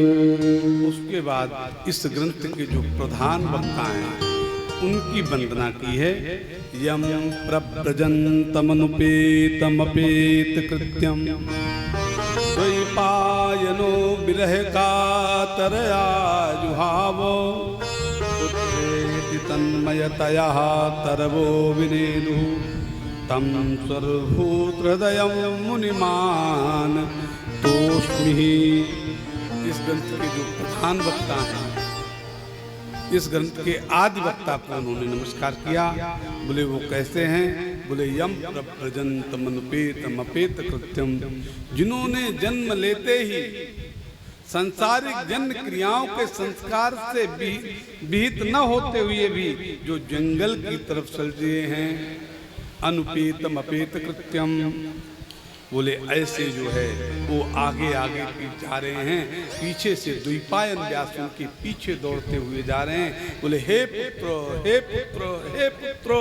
उसके बाद इस ग्रंथ के जो प्रधान वक्ता हैं उनकी वंदना की है। यम प्रव्रजन्तमनुपेतमपेत कृत्यम द्वैपायनो विरह कातरया जुहावो पुत्रेति तन्मयतया तरवो विनेदु तम सर्वभूत हृदयं मुनिमान तोस्मि। इस ग्रंथ के जो प्रधान वक्ता हैं, इस ग्रंथ के आदि वक्ता को उन्होंने नमस्कार किया। बोले वो कैसे हैं? बोले यम प्रव्रजन्तमनुपेतम अपेत कृत्यम, जिन्होंने जन्म लेते ही सांसारिक जन्म क्रियाओं के संस्कार से विहित न होते हुए भी जो जंगल की तरफ चल दिए हैं, अनुपेतम अपेत कृत्यम, बोले ऐसे जो है वो आगे आगे जा रहे हैं, पीछे से द्वैपायन व्यास के पीछे दौड़ते हुए जा रहे हैं। बोले हे पुत्र, हे पुत्र, हे पुत्र,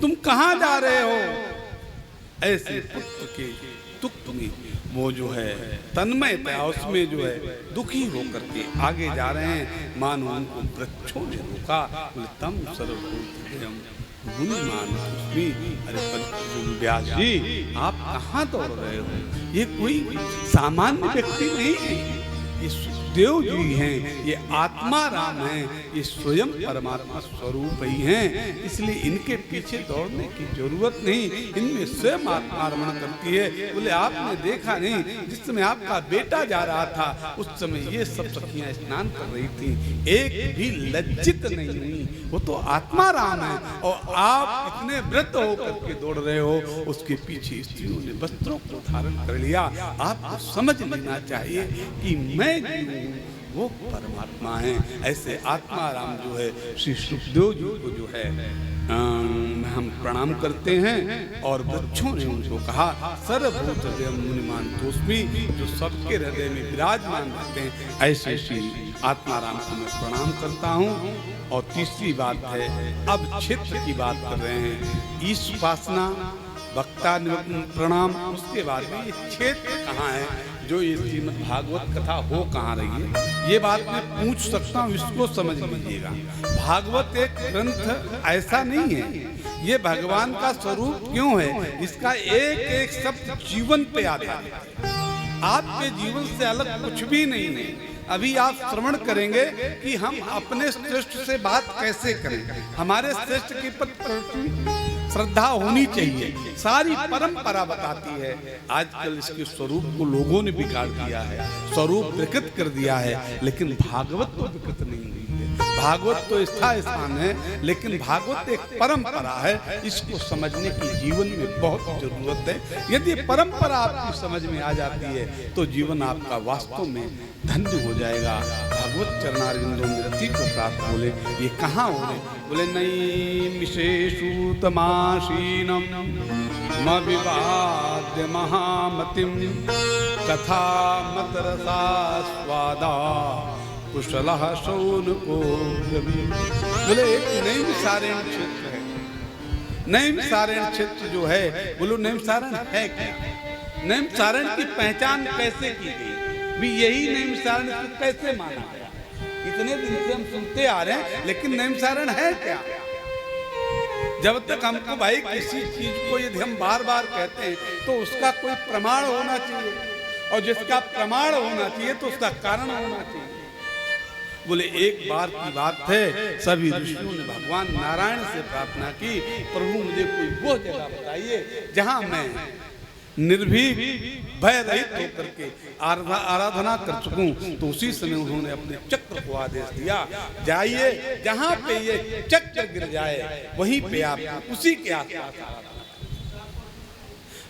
तुम कहाँ जा रहे हो? ऐसे पुत्र के दुख में वो जो है तन्मयता उसमें जो है दुखी होकर के आगे जा रहे हैं। मानो उनको वृक्षों ने रोका। बोले तम सर्वभूत मुनिमान तोस्मि। अरे व्यास जी, आप कहाँ दौड़ रहे हो? ये कोई सामान्य व्यक्ति नहीं है, ये सुखदेव जी हैं, ये आत्मा राम हैं, ये स्वयं परमात्मा स्वरूप ही हैं। इसलिए इनके पीछे दौड़ने की जरूरत नहीं, इनमें स्वयं आत्मा रमण करती है। बोले आपने देखा नहीं, जिस समय आपका बेटा जा रहा था उस समय ये सब सखियां स्नान कर रही थी, एक भी लज्जित नहीं हुई। वो तो आत्मा राम है और आप इतने व्रत होकर के दौड़ रहे हो। उसके पीछे स्त्रियों ने वस्त्रों को धारण कर लिया। आपको समझ लेना चाहिए कि मैं जो वो परमात्मा है। ऐसे आत्मा राम जो है श्री सुखदेव जी को जो है हम प्रणाम करते हैं। और वृक्षों ने उनको कहा सर्वभूत हृदय मुनिमान तोस्मि, जो सबके हृदय में विराजमान रहते हैं, ऐसे श्री आत्मा राम को मैं प्रणाम करता हूँ। और तीसरी बात है, अब क्षेत्र की बात कर रहे हैं, ईश उपासना वक्ता प्रणाम। उसके बाद में ये क्षेत्र कहाँ है, जो ये श्रीमद् भागवत कथा हो कहाँ रही है, ये बात मैं पूछ सकता हूँ, इसको समझ लीजिएगा। भागवत एक ग्रंथ ऐसा नहीं है, ये भगवान का स्वरूप क्यों है, इसका एक एक शब्द जीवन पे आधारित है। आपके जीवन से अलग कुछ भी नहीं है। अभी आप श्रवण करेंगे कि हम अपने श्रेष्ठ से बात कैसे करें, हमारे श्रेष्ठ के प्रति श्रद्धा होनी चाहिए। सारी परंपरा बताती है। आजकल इसके स्वरूप को लोगों ने बिगाड़ दिया है, स्वरूप विकृत कर दिया है, लेकिन भागवत तो विकृत नहीं हुई है। भागवत तो स्थान है, लेकिन भागवत एक परंपरा है। इसको समझने की जीवन में बहुत जरूरत है। यदि परंपरा आपकी समझ में आ जाती है तो जीवन आपका वास्तव में धन्य हो जाएगा। भगवत चरणारविंदों में रति को प्राप्त। बोले ये कहाँ हो रहे? बोले नहीं विशेषु तमाशीनम मविवाद्य महामतिम कथा मत रसा स्वादा कुशलः शौनको। बोले एक नैमिषारण्य क्षेत्र है। नैमिषारण्य क्षेत्र जो है, बोलो नैमिषारण्य है क्या? नैमिषारण्य की पहचान कैसे की गई? भी यही नैमिषारण्य को कैसे माना गया? इतने दिन से हम सुनते आ रहे हैं, लेकिन नैमिषारण्य है क्या? जब तक हमको भाई किसी चीज को यदि हम बार बार कहते हैं तो उसका कोई प्रमाण होना चाहिए, और जिसका प्रमाण होना चाहिए तो उसका कारण होना चाहिए। बोले एक बार की बात है, सभी ऋषियों ने भगवान नारायण से प्रार्थना की, प्रभु मुझे कोई वो जगह बताइए जहां मैं निर्भीक भय रहित होकर के आराधना कर सकूं। तो उसी समय उन्होंने अपने चक्र को आदेश दिया, जाइए जहां पे ये चक्र गिर जाए वहीं पे आप उसी के आसपास।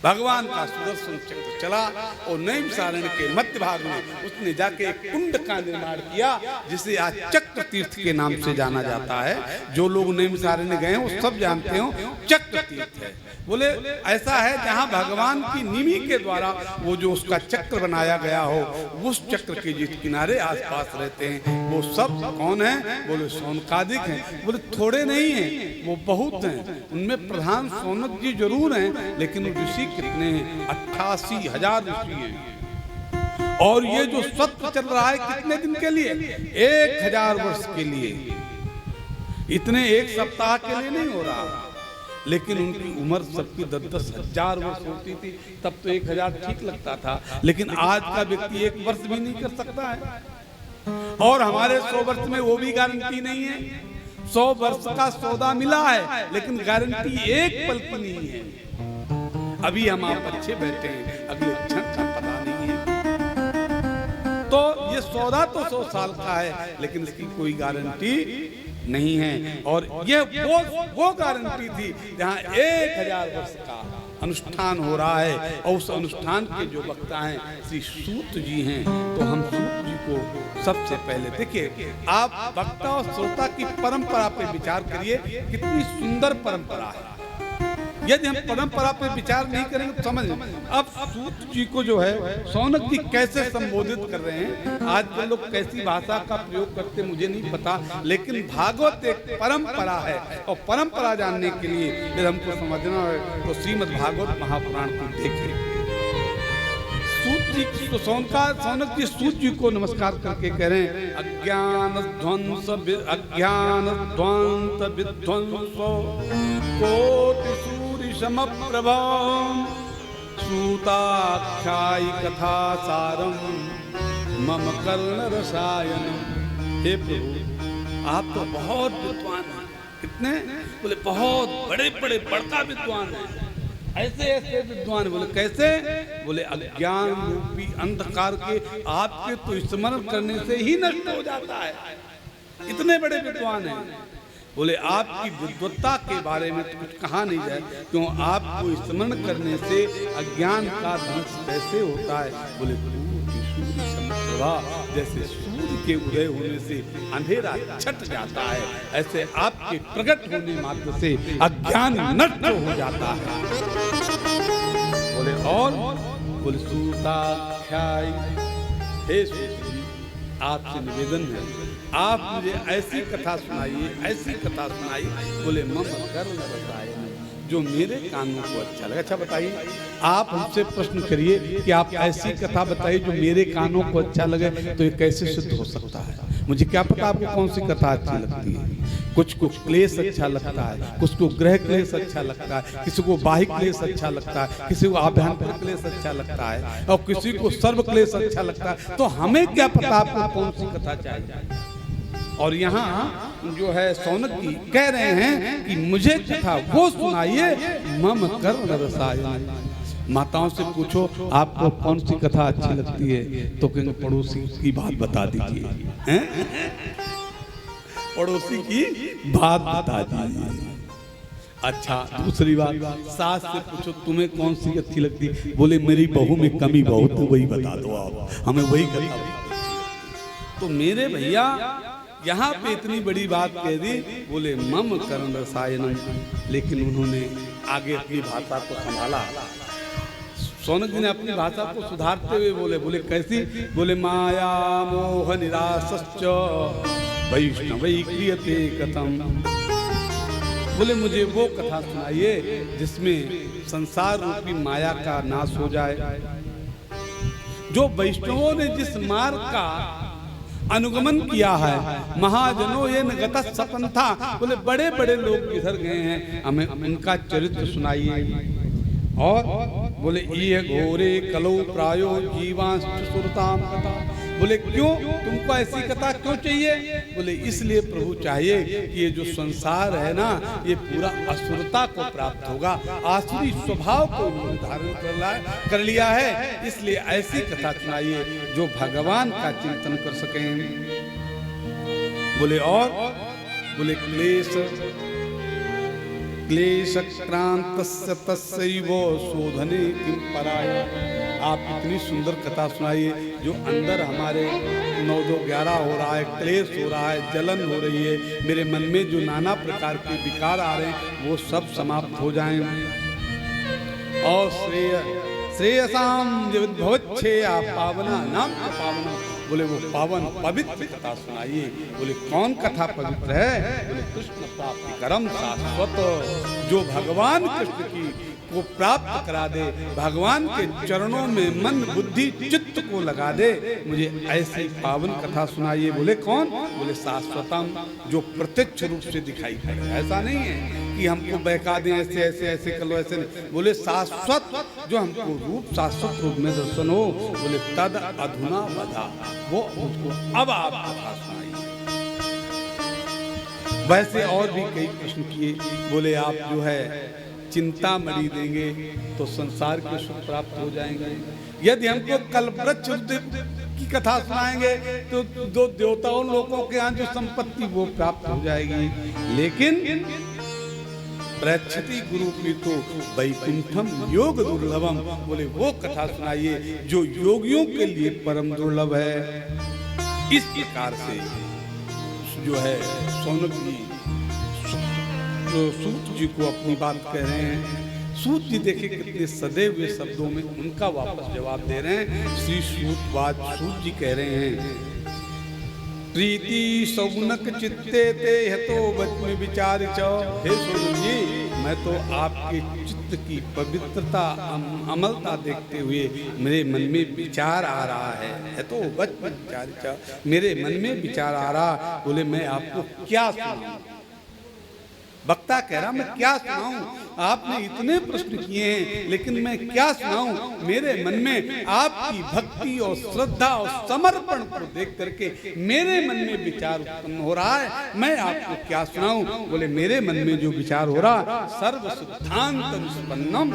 भगवान का सुदर्शन चक्र चला और नैमिषारण्य के मध्य भाग में उसने जाके एक कुंड का निर्माण किया, जिसे आज चक्र तीर्थ के नाम से जाना जाता है। जो लोग नैमिषारण्य गए हैं वो सब जानते हो चक्र तीर्थ है। बोले ऐसा है जहाँ भगवान की निमि के द्वारा वो जो उसका चक्र बनाया गया हो, उस चक्र के जिस किनारे आसपास रहते हैं वो सब कौन है? बोले सौनकादिक हैं। बोले थोड़े नहीं हैं, वो बहुत हैं। उनमें प्रधान सौनक जी जरूर हैं, लेकिन ऋषि ऋषि कितने हैं? 88,000 ऋषि हैं। और ये जो सत्र चल रहा है कितने दिन के लिए? 1000 वर्ष के लिए। इतने एक सप्ताह के लिए नहीं हो रहा। लेकिन उनकी उम्र सबकी 10-10 हजार वर्ष होती थी, तब तो 1000 ठीक लगता था। लेकिन आज का व्यक्ति 1 वर्ष भी नहीं कर सकता है। और हमारे 100 वर्ष में वो भी गारंटी नहीं है। 100 वर्ष का सौदा मिला है, लेकिन गारंटी एक पल की नहीं है। अभी हम आप अच्छे बैठे हैं, अगले क्षण का पता नहीं है। तो ये सौदा तो 100 साल का है, लेकिन इसकी कोई गारंटी नहीं है। और ये वो गारंटी थी जहाँ 1000 वर्ष का अनुष्ठान हो रहा है। और उस अनुष्ठान के जो वक्ता हैं श्री सूत जी हैं। तो हम सूत जी को सबसे पहले देखिए, आप वक्ता और श्रोता की परंपरा पे विचार करिए, कितनी सुंदर परंपरा है। यदि हम परंपरा पे विचार नहीं करेंगे तो समझ। अब सूत जी को जो है शौनक जी कैसे संबोधित कर रहे हैं, आजकल लोग कैसी भाषा का प्रयोग करते मुझे नहीं पता, लेकिन भागवत एक परंपरा है। और परंपरा जानने के लिए यदि हमको समझना है तो श्रीमद् भागवत महापुराण को देखें। सूत जी तो शौनक जी सूत जी को नमस्कार करके कह रहे हैं, अज्ञान ध्वंस विध्वंसो कोटि सूर्य समप्रभा सूताख्यायी कथा सारम मम कर्ण रसायनम। हे प्रभु, आप तो बहुत विद्वान हैं। कितने? बोले बहुत बड़े बड़े बड़का विद्वान हैं। ऐसे ऐसे विद्वान। बोले कैसे? बोले अज्ञान रूपी अंधकार के आपके तो स्मरण करने से ही नष्ट हो जाता है। इतने बड़े विद्वान हैं। बोले आपकी विद्वत्ता के बारे में तो कुछ कहा नहीं जाए, क्यों आपको स्मरण करने से अज्ञान का ध्वंस कैसे होता है। बोले जैसे सूर्य के उदय होने से अंधेरा छट जाता है, ऐसे आपके प्रकट होने मात्र से अज्ञान नष्ट हो जाता है। बोले और बोले सूताख्यायी, हे सूत जी, आपसे निवेदन है, आप मुझे ऐसी कथा सुनाइए, ऐसी कथा सुनाइए। बोले मम कर्ण रसायन, जो मेरे कानों को अच्छा लगे। अच्छा बताइए, आप हमसे प्रश्न करिए कि आप ऐसी कथा बताइए जो मेरे कानों को अच्छा लगे, तो ये कैसे सिद्ध हो सकता है? मुझे क्या पता आपको कौन सी कथा अच्छी लगती है। कुछ को क्लेश अच्छा लगता है, कुछ को ग्रह क्लेश अच्छा लगता है, किसी को बाहिक क्लेश अच्छा लगता है, किसी को आभ्यंतर क्लेश अच्छा लगता है, और किसी को सर्व क्लेश अच्छा लगता है। तो हमें क्या पता आपको कौन सी कथा चाहिए। और यहाँ जो है शौनक जी कह रहे हैं कि मुझे कथा वो सुनाइए, मम कर्ण रसायन। माताओं से पूछो आपको कौन सी कथा अच्छी लगती है, तो कहेंगे पड़ोसी की बात बता दीजिए। पड़ोसी की बात बता दीजिए। अच्छा, दूसरी बात, सास से पूछो तुम्हें कौन सी अच्छी लगती है, बोले मेरी बहू में कमी बहुत, वही बता दो आप, हमें वही कथा। तो मेरे भैया यहाँ पे इतनी बड़ी बात कह दी, बोले मम कर्ण रसायनम, लेकिन उन्होंने आगे अपनी भाषा को संभाला। शौनक जी ने अपनी भाषा को सुधारते हुए बोले कैसी? बोले माया मोह निरासश्च वैष्णवै क्रियते कथम। बोले मुझे वो कथा सुनाइए जिसमें संसार रूपी माया का नाश हो जाए। जो वैष्णवों ने जिस मार्ग का अनुगमन किया है, महाजनों ये नगत सपन था। बोले बड़े बड़े लोग किधर गए हैं, हमें उनका चरित्र सुनाइए। और बोले ये घोरे कलो प्रायो जीवांश सुरताम कथा। बोले क्यों, तुमको ऐसी कथा क्यों चाहिए? बोले इसलिए प्रभु चाहिए कि ये जो संसार है ना, ये पूरा असुरता को प्राप्त होगा, आसुरी स्वभाव को धारण कर लिया है, इसलिए ऐसी कथा सुनाइए जो भगवान का चिंतन कर सकें। बोले और बोले क्लेशक्रांतस्य तस्यैव शोधने किं पराय। आप इतनी सुंदर कथा सुनाइए जो अंदर हमारे 9-11 हो रहा है, क्लेश हो रहा है, जलन हो रही है, मेरे मन में जो नाना प्रकार के विकार आ रहे हैं वो सब समाप्त हो जाएं। और श्रेयसाम विद्भवच्छेया पावना नाम पावना। बोले वो पावन पवित्र कथा सुनाइए। बोले कौन कथा पवित्र है? बोले कृष्ण प्राप्ति करम शाश्वत, जो भगवान कृष्ण की वो प्राप्त करा दे, भगवान के चरणों में मन बुद्धि चित्त को लगा दे। मुझे ऐसी पावन कथा सुनाइए। बोले कौन? बोले शाश्वतम, जो प्रत्यक्ष रूप से दिखाई पड़े। ऐसा नहीं है कि हमको बहका दें, ऐसे ऐसे ऐसे कर लो, ऐसे नहीं। बोले शाश्वत, जो हमको रूप शाश्वत रूप में दर्शन हो। बोले तद अधुना वधा, वो उसको अब आप कथा सुनाइए। वैसे और भी कई प्रश्न किए। बोले आप जो है चिंता मणि देंगे तो संसार के सुख प्राप्त हो जाएंगे। यदि हमको कल्पवृक्ष की कथा सुनाएंगे तो दो देवताओं लोगों के यहाँ जो संपत्ति वो प्राप्त हो जाएगी। लेकिन प्रक्षति गुरु पीतो वैकुंठम योग दुर्लभम, बोले वो कथा सुनाइए जो योगियों के लिए परम दुर्लभ है। इस प्रकार से जो है सौनक जी सूत जी को अपनी बात कह रहे हैं। सूत जी देखे कितने सदे हुए शब्दों में उनका वापस जवाब दे रहे हैं। श्री सूत जी कह रहे हैं, प्रीति सौनक चित्ते ते हतो बच्चे विचार चौ। हे सौनक जी, मैं तो आपके चित्त की पवित्रता अमलता देखते हुए मेरे मन में विचार आ रहा है। तो बच्चे विचार चौ, मेरे मन में विचार आ रहा। बोले मैं आपको क्या सुनाऊं? वक्ता कह रहा मैं क्या सुनाऊं? आपने इतने प्रश्न किए हैं लेकिन मैं क्या सुनाऊं? मेरे मन में आपकी भक्ति और श्रद्धा और समर्पण को देख करके मेरे मन में विचार उत्पन्न हो रहा है। मैं आपको क्या सुनाऊं? बोले मेरे मन में जो विचार हो रहा, सर्व सिद्धांत निष्पन्नम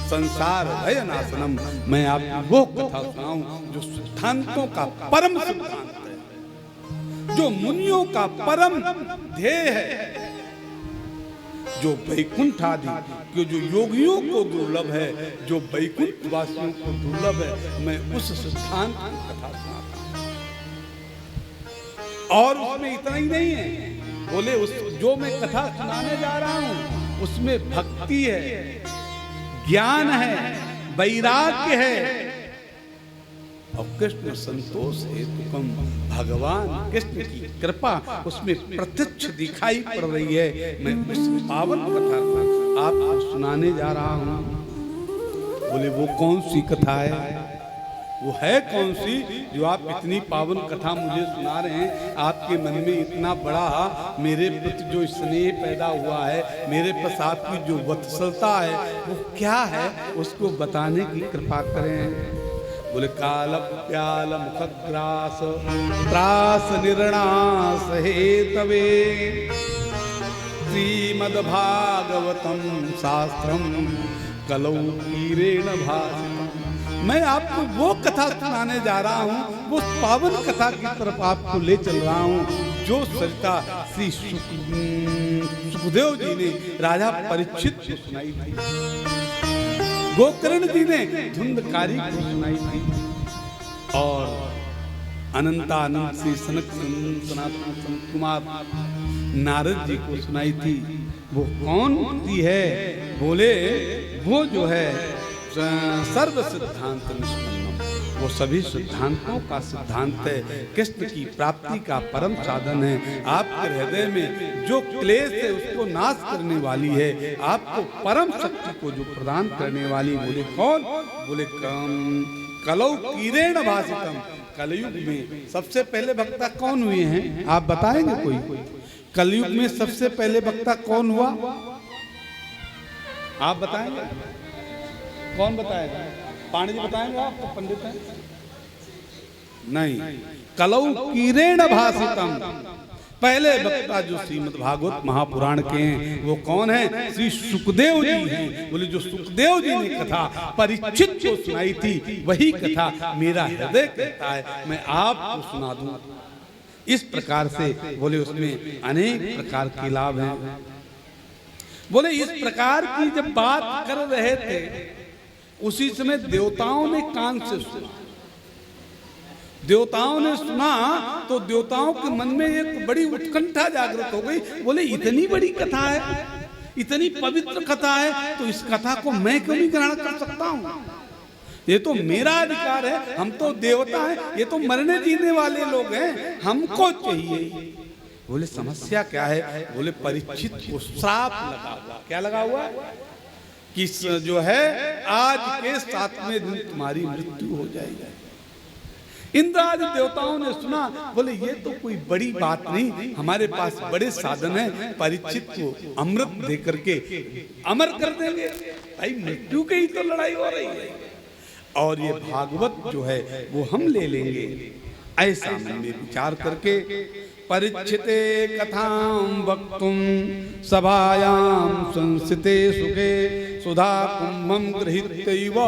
संसार भय नाशनम, मैं आपको वो कथा सुनाऊं जो सिद्धांतों का परम सिद्धांत है, जो मुनियों का परम ध्येय है, जो वैकुंठ आदि कि जो योगियों को दुर्लभ है, जो वैकुंठ वासियों को दुर्लभ है। मैं उस सिद्धांत की कथा सुनाता हूं। और उसमें इतना ही नहीं है। बोले उस जो मैं कथा सुनाने जा रहा हूं उसमें भक्ति है, ज्ञान है, वैराग्य है और कृष्ण संतोष हेतुकम, भगवान कृष्ण की कृपा उसमें प्रत्यक्ष दिखाई पड़ रही है। मैं उस पावन कथा आपको सुनाने जा रहा हूं। बोले वो कौन सी कथा है? वो है कौन सी जो आप इतनी पावन कथा मुझे सुना रहे हैं? आपके मन में इतना बड़ा मेरे प्रति जो स्नेह पैदा हुआ है, मेरे प्रति आपकी जो वत्सलता है, वो क्या है? उसको बताने की कृपा करें। बोले काल प्याल मुखग्रास त्रास निर्णास हेतवे श्रीमद्भागवतम शास्त्रम कलौ कीरेण भासितम। मैं आपको वो कथा सुनाने जा रहा हूँ, वो पावन कथा की तरफ आपको ले चल रहा हूँ जो सरिता श्री सुखदेव जी ने राजा परीक्षित को सुनाई थी, गोकर्ण जी ने धुंधकारी को सुनाई थी और अनंतानंद से सनक सनातन संत कुमार नारद जी को सुनाई थी। वो कौन सी है? बोले वो जो है सर्व सिद्धांत निष्पन्नम, वो सभी सिद्धांतों का सिद्धांत है, कृष्ण की प्राप्ति का परम साधन है। आपके हृदय में जो क्लेश है उसको नाश करने वाली है, आपको परम शक्ति को जो प्रदान करने वाली। बोले कौन? बोले कलौ कीरेण भासितम। कलयुग में सबसे पहले वक्ता कौन हुए हैं? आप बताएंगे कोई? कलयुग में सबसे पहले वक्ता कौन हुआ? आप बताएंगे? कौन बताएगा? पांडे जी बताएंगे? आप तो पंडित हैं। नहीं, कलौ कीरेण भासितम। पहले वक्ता जो श्रीमद् भागवत महापुराण के हैं वो कौन है? श्री सुखदेव जी हैं। बोले जो सुखदेव जी ने कथा परीक्षित को सुनाई थी वही कथा मेरा हृदय कहता है मैं आपको सुना दूं। इस प्रकार से बोले उसमें अनेक प्रकार के लाभ हैं। बोले इस प्रकार की जब बात कर रहे थे उसी समय देवताओं ने कान से सुना। देवताओं ने सुना तो देवताओं के मन में एक बड़ी उत्कंठा जागृत हो गई। बोले इतनी बड़ी कथा है, इतनी पवित्र कथा है, तो इस कथा को मैं क्यों नहीं ग्रहण कर सकता हूँ? ये तो मेरा अधिकार है, हम तो देवता हैं, ये तो मरने जीने वाले लोग हैं, हमको चाहिए। बोले समस्या क्या है? बोले परीक्षित को श्राप लगा हुआ। क्या लगा हुआ? कि जो है आज के 7वें दिन तुम्हारी मृत्यु हो जाएगी। इंद्र आदि देवताओं ने सुना, बोले ये तो कोई बड़ी बात नहीं, हमारे पास बड़े साधन है, परीक्षित को अमृत दे करके अमर कर देंगे। भाई मृत्यु की ही तो लड़ाई हो रही है, और ये भागवत जो है वो हम ले लेंगे। ऐसा मन में विचार करके परीक्षिते कथां वक्तुं सभायां संस्थिते सुखे सुधा कुंभं गृहीत्यैव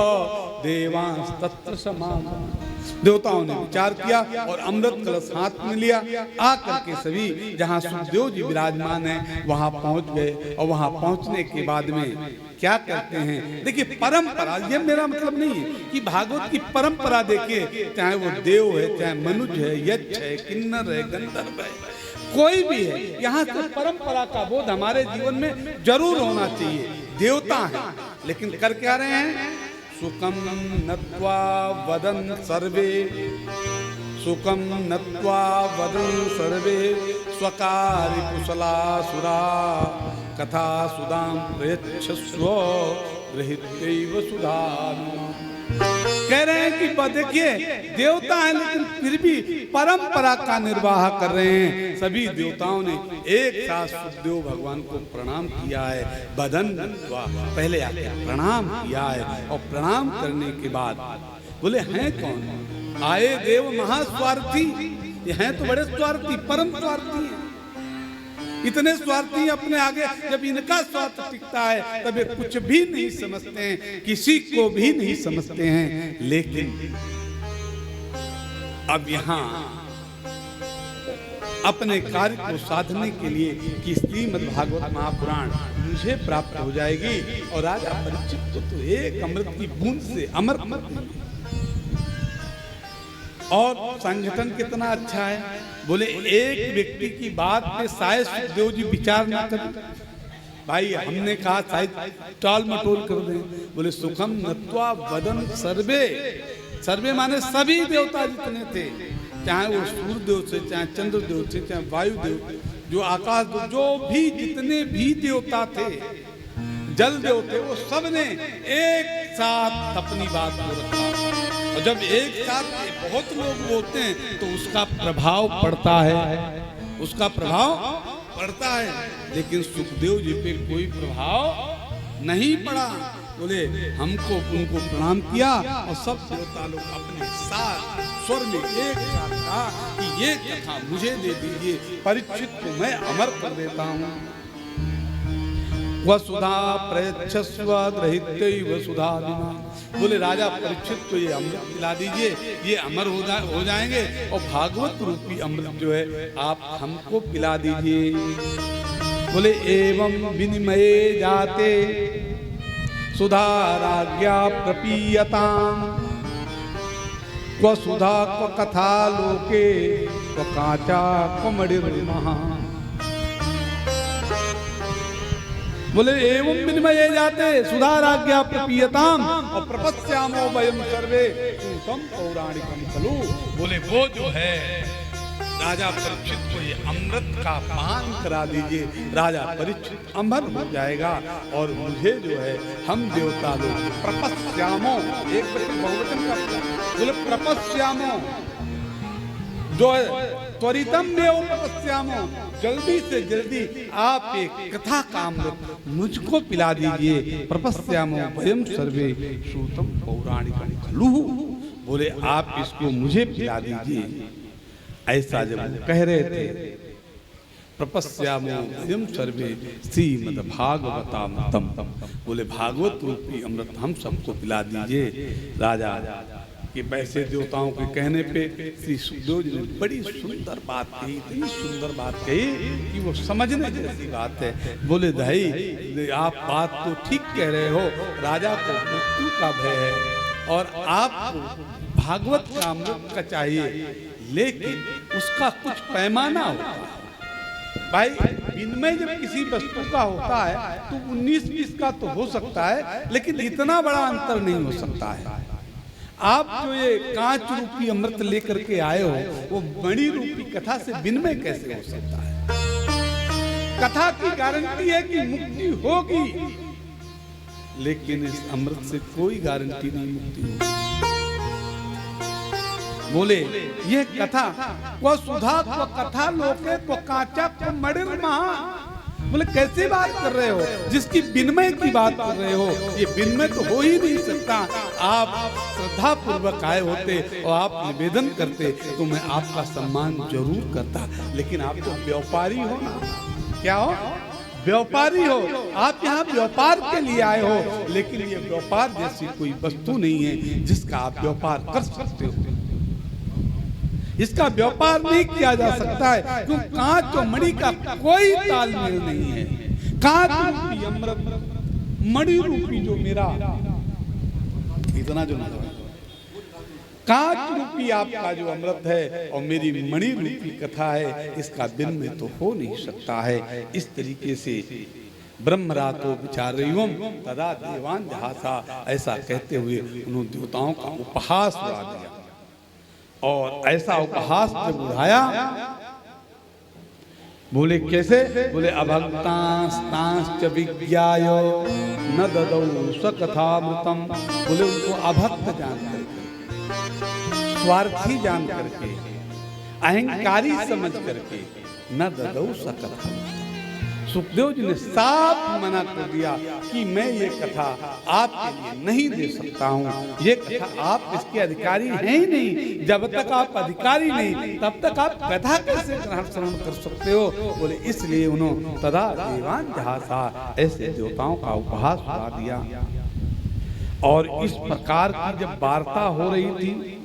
देवांस्तत्र समागमः। देवताओं ने विचार किया और अमृत कलश हाथ में लिया, आकर के सभी जहाँ सुखदेव जी विराजमान हैं वहाँ पहुँच गए। और वहाँ पहुँचने के बाद में क्या करते हैं, देखिए परंपरा, ये मेरा मतलब नहीं है कि भागवत की परंपरा देखिए, चाहे वो देव है, चाहे मनुष्य है, यक्ष है, किन्नर है, गंधर्व है, कोई भी है, यहाँ से परंपरा का बोध हमारे जीवन में जरूर होना चाहिए। देवता है लेकिन कर क्या रहे हैं, सुखम नत्वा वदन सर्वे, सुखम नत्वा वदन सर्वे स्वकारि कुशलासुरा कथा सुदाम प्रयच्छस्व गृहीत्यैव सुधाम। कह रहे हैं कि देखिए देवता है लेकिन फिर भी परंपरा का निर्वाह कर रहे हैं। सभी देवताओं ने एक साथ सुखदेव भगवान को प्रणाम किया है, बदन नत्वा, पहले आके प्रणाम किया है, और प्रणाम करने के बाद बोले हैं कौन, आए देव महास्वार्थी, ये हैं तो बड़े स्वार्थी, परम स्वार्थी हैं, इतने स्वार्थी अपने आगे, जब इनका स्वार्थ टिकता है तब ये कुछ भी नहीं समझते हैं, किसी को भी नहीं समझते हैं। लेकिन अब यहाँ अपने कार्य को साधने के लिए कि श्रीमद् भागवत महापुराण मुझे प्राप्त हो जाएगी और राजा परीक्षित को तो एक अमृत की बूंद से अमर अमृत। और संगठन कितना अच्छा है, बोले एक व्यक्ति की बात पे शायद सुखदेव जी विचार ना करें, भाई हमने कहा शायद टाल मटोल कर दें। बोले सुखम नत्वा वदन सर्वे, सर्वे माने सभी देवता जितने थे, चाहे वो सूर्य देव से, चाहे चंद्र देव से, चाहे वायु देव, जो आकाश देव, जो भी जितने भी देवता थे, जल देव थे, वो सब ने एक साथ अपनी बात को रखा। और जब एक साथ बहुत लोग बोलते हैं तो उसका प्रभाव पड़ता है, उसका प्रभाव पड़ता है। लेकिन सुखदेव जी पे कोई प्रभाव नहीं पड़ा। बोले हमको उनको प्रणाम किया और सब देवता लोग अपने साथ स्वर में एक साथ कहा कि ये कथा मुझे दे दीजिए, परीक्षित को मैं अमर कर देता हूँ। वसुधा प्रयच्छस्व गृहीत्यैव सुधादिना। बोले राजा परीक्षित को ये अमृत पिला दीजिए, ये अमर हो जाएंगे, और भागवत रूपी अमृत जो है आप हमको पिला दीजिए। बोले एवं विनिमये जाते सुधा राज्ञा प्रपीयताम, क्व सुधा क्व कथा लोके क्व काचा क्व मणिर्महा। बोले एवं विनिमये जाते सुधा राज्ञा प्रपीयताम और प्रपस्यामो वयम सर्वे सूतम पौराणिकम खलु। बोले वो जो है राजा परीक्षित को ये अमृत का पान करा दीजिए, राजा परीक्षित अमर हो जाएगा। और मुझे जो है हम देवता लोग प्रपस्यामो, एक बहुवचन का, बोले प्रपस्यामो जो है त्वरितम देव प्रपस्यामो, जल्दी से जल्दी आप एक कथा का अमृत मुझको पिला दीजिए। प्रपस्यामो वयम सर्वे श्रुतम पौराणिकम खलु। बोले आप इसको मुझे पिला दीजिए। ऐसा जब कह रहे थे, प्रपस्यामो वयम सर्वे श्रीमद् भागवतामृतम, बोले भागवत रूपी अमृत हम सबको पिला दीजिए। राजा कि वैसे देवताओं के कहने पे श्री सुखदेव जी ने बड़ी सुंदर बात कही, इतनी सुंदर बात कही कि वो समझने जैसी बात है। बोले भाई आप बात तो ठीक कह रहे हो, राजा को मृत्यु का भय है और आपको भागवत का अमृत का चाहिए, लेकिन उसका कुछ पैमाना होता है। भाई विनिमय जब किसी वस्तु का होता है तो 19-20 का तो हो सकता है, लेकिन इतना बड़ा अंतर नहीं हो सकता है। आप जो ये कांच रूपी अमृत लेकर के आए हो, वो मणि रूपी कथा से विनिमय कैसे हो सकता है? कथा की गारंटी है कि मुक्ति होगी, लेकिन इस अमृत से कोई गारंटी नहीं मुक्ति होगी। बोले ये कथा को सुधा को कथा लोके को काचा को मड़िर महा। बोले कैसी बात कर रहे हो, जिसकी विनिमय की बात कर रहे हो, ये विनिमय तो हो ही नहीं सकता। आप श्रद्धा पूर्वक आए होते और आप निवेदन करते तो मैं आपका सम्मान जरूर करता, लेकिन आप तो व्यापारी हो ना। क्या हो? व्यापारी हो। आप यहाँ व्यापार के लिए आए हो, लेकिन ये व्यापार जैसी कोई वस्तु नहीं है जिसका आप व्यापार कर सकते हो। इसका व्यापार नहीं किया जा सकता है, क्योंकि कांच और मणि का कोई तालमेल नहीं है। कांच रूपी अमृत, मणि रूपी जो मेरा इतना जो कांच रूपी आपका जो अमृत है और मेरी मणि रूपी कथा है, इसका विनिमय तो हो नहीं सकता है। इस तरीके से ब्रह्मरातो विचार्युम तदा देवान जहासा, ऐसा कहते हुए उन्होंने देवताओं का उपहास उड़ा दिया। और ऐसा उपहास जब उड़ाया, बोले कैसे? बोले अभक्तांस्तांश्च विज्ञायो न ददौ सकथामृतम। बोले उनको अभक्त जान करके, स्वार्थी जान करके, अहंकारी समझ करके न ददौ सकथामृतम। सुखदेव जी ने साफ मना कर दिया कि मैं ये कथा आपके लिए नहीं दे सकता हूँ। ये कथा आप इसके अधिकारी हैं ही नहीं। जब तक आप अधिकारी नहीं, तब तक आप कथा कैसे ग्रहण श्रवण कर सकते हो? बोले इसलिए उन्होंने तदा देवान जहासा, ऐसे देवताओं का उपहास उड़ा दिया। और इस प्रकार की जब वार्ता हो रही थी,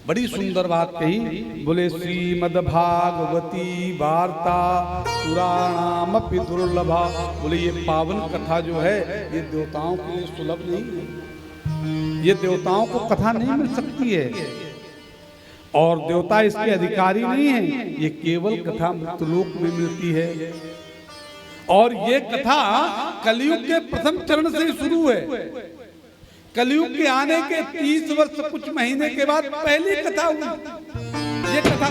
बड़ी सुंदर बात कही। बोले श्रीमद्भागवती वार्ता पुराणामपि दुर्लभा। बोले ये पावन कथा जो है ये देवताओं के लिए सुलभ नहीं है, ये देवताओं को कथा नहीं मिल सकती है, और देवता इसके अधिकारी नहीं है। ये केवल कथा मृत्युलोक में मिलती है। और ये कथा कलयुग के प्रथम चरण से शुरू है। कलयुग के आने के 30 वर्ष कुछ महीने के बाद पहली कथा हुई। ये कथा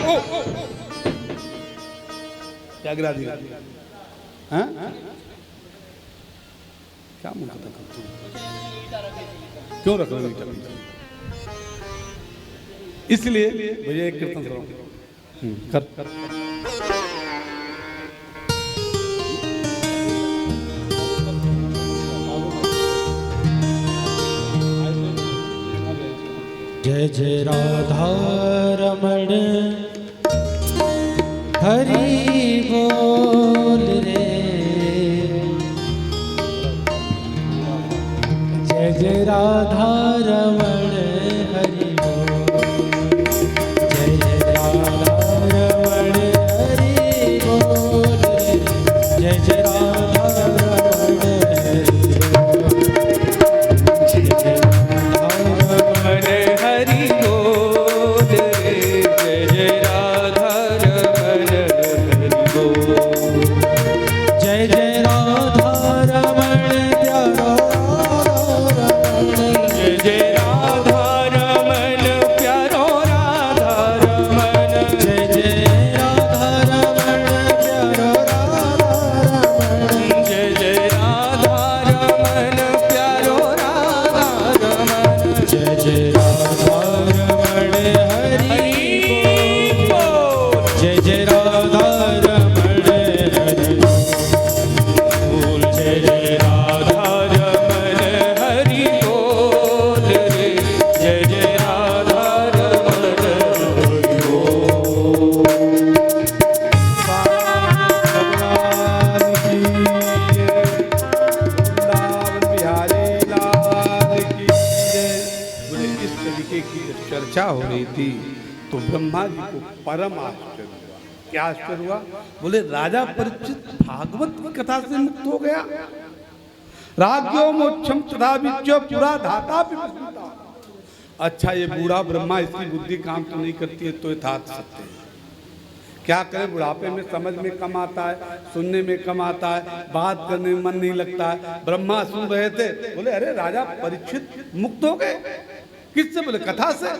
क्या गिरा दिया? क्या मुंह कथा करते हो? क्यों रख रहे हो? इसलिए भैया एक कीर्तन कर जय जय राधा रमण हरि बोल रे। जय जय राधा रमण हरि बोल। जय जय राधा रमण हरि बोल रे। जय जय राधा रमण हरि बोल। जय जय हरि बोल रे। जय जय राधा रमण हरि बोल। जय जय राधा रमण प्यारा रमण। जय जय राधा रमण प्यारो राधा रमण। जय जय राधा रमण प्यारो राधा रमण। जय जय राधा रमण प्यारो राधा रमण। जय जय राधा रमण हरि बोल। जय जय राधा रमण हरि बोल। जय जय राधा रमण हरि बोल रे। जय जय राधा रमण हरि बोल। बिहारी लाल की जय। बोले इस तरीके की जब चर्चा हो रही थी तो ब्रह्मा जी को परम आश्चर्य हुआ। क्या आश्चर्य हुआ? बोले राजा परीक्षित भागवत की कथा से मुक्त हो गया। राज्यो मोक्षम तथा विच्यो पुरा धाता विस्मृता। अच्छा ये बूढ़ा ब्रह्मा, इसकी बुद्धि काम तो नहीं करती है तो यथार्थ सत्य है। क्या करें, बुढ़ापे में समझ में कम आता है, सुनने में कम आता है, बात करने में मन नहीं लगता है। ब्रह्मा सुन रहे थे, बोले अरे राजा परीक्षित मुक्त हो गए। किससे? बोले कथा से।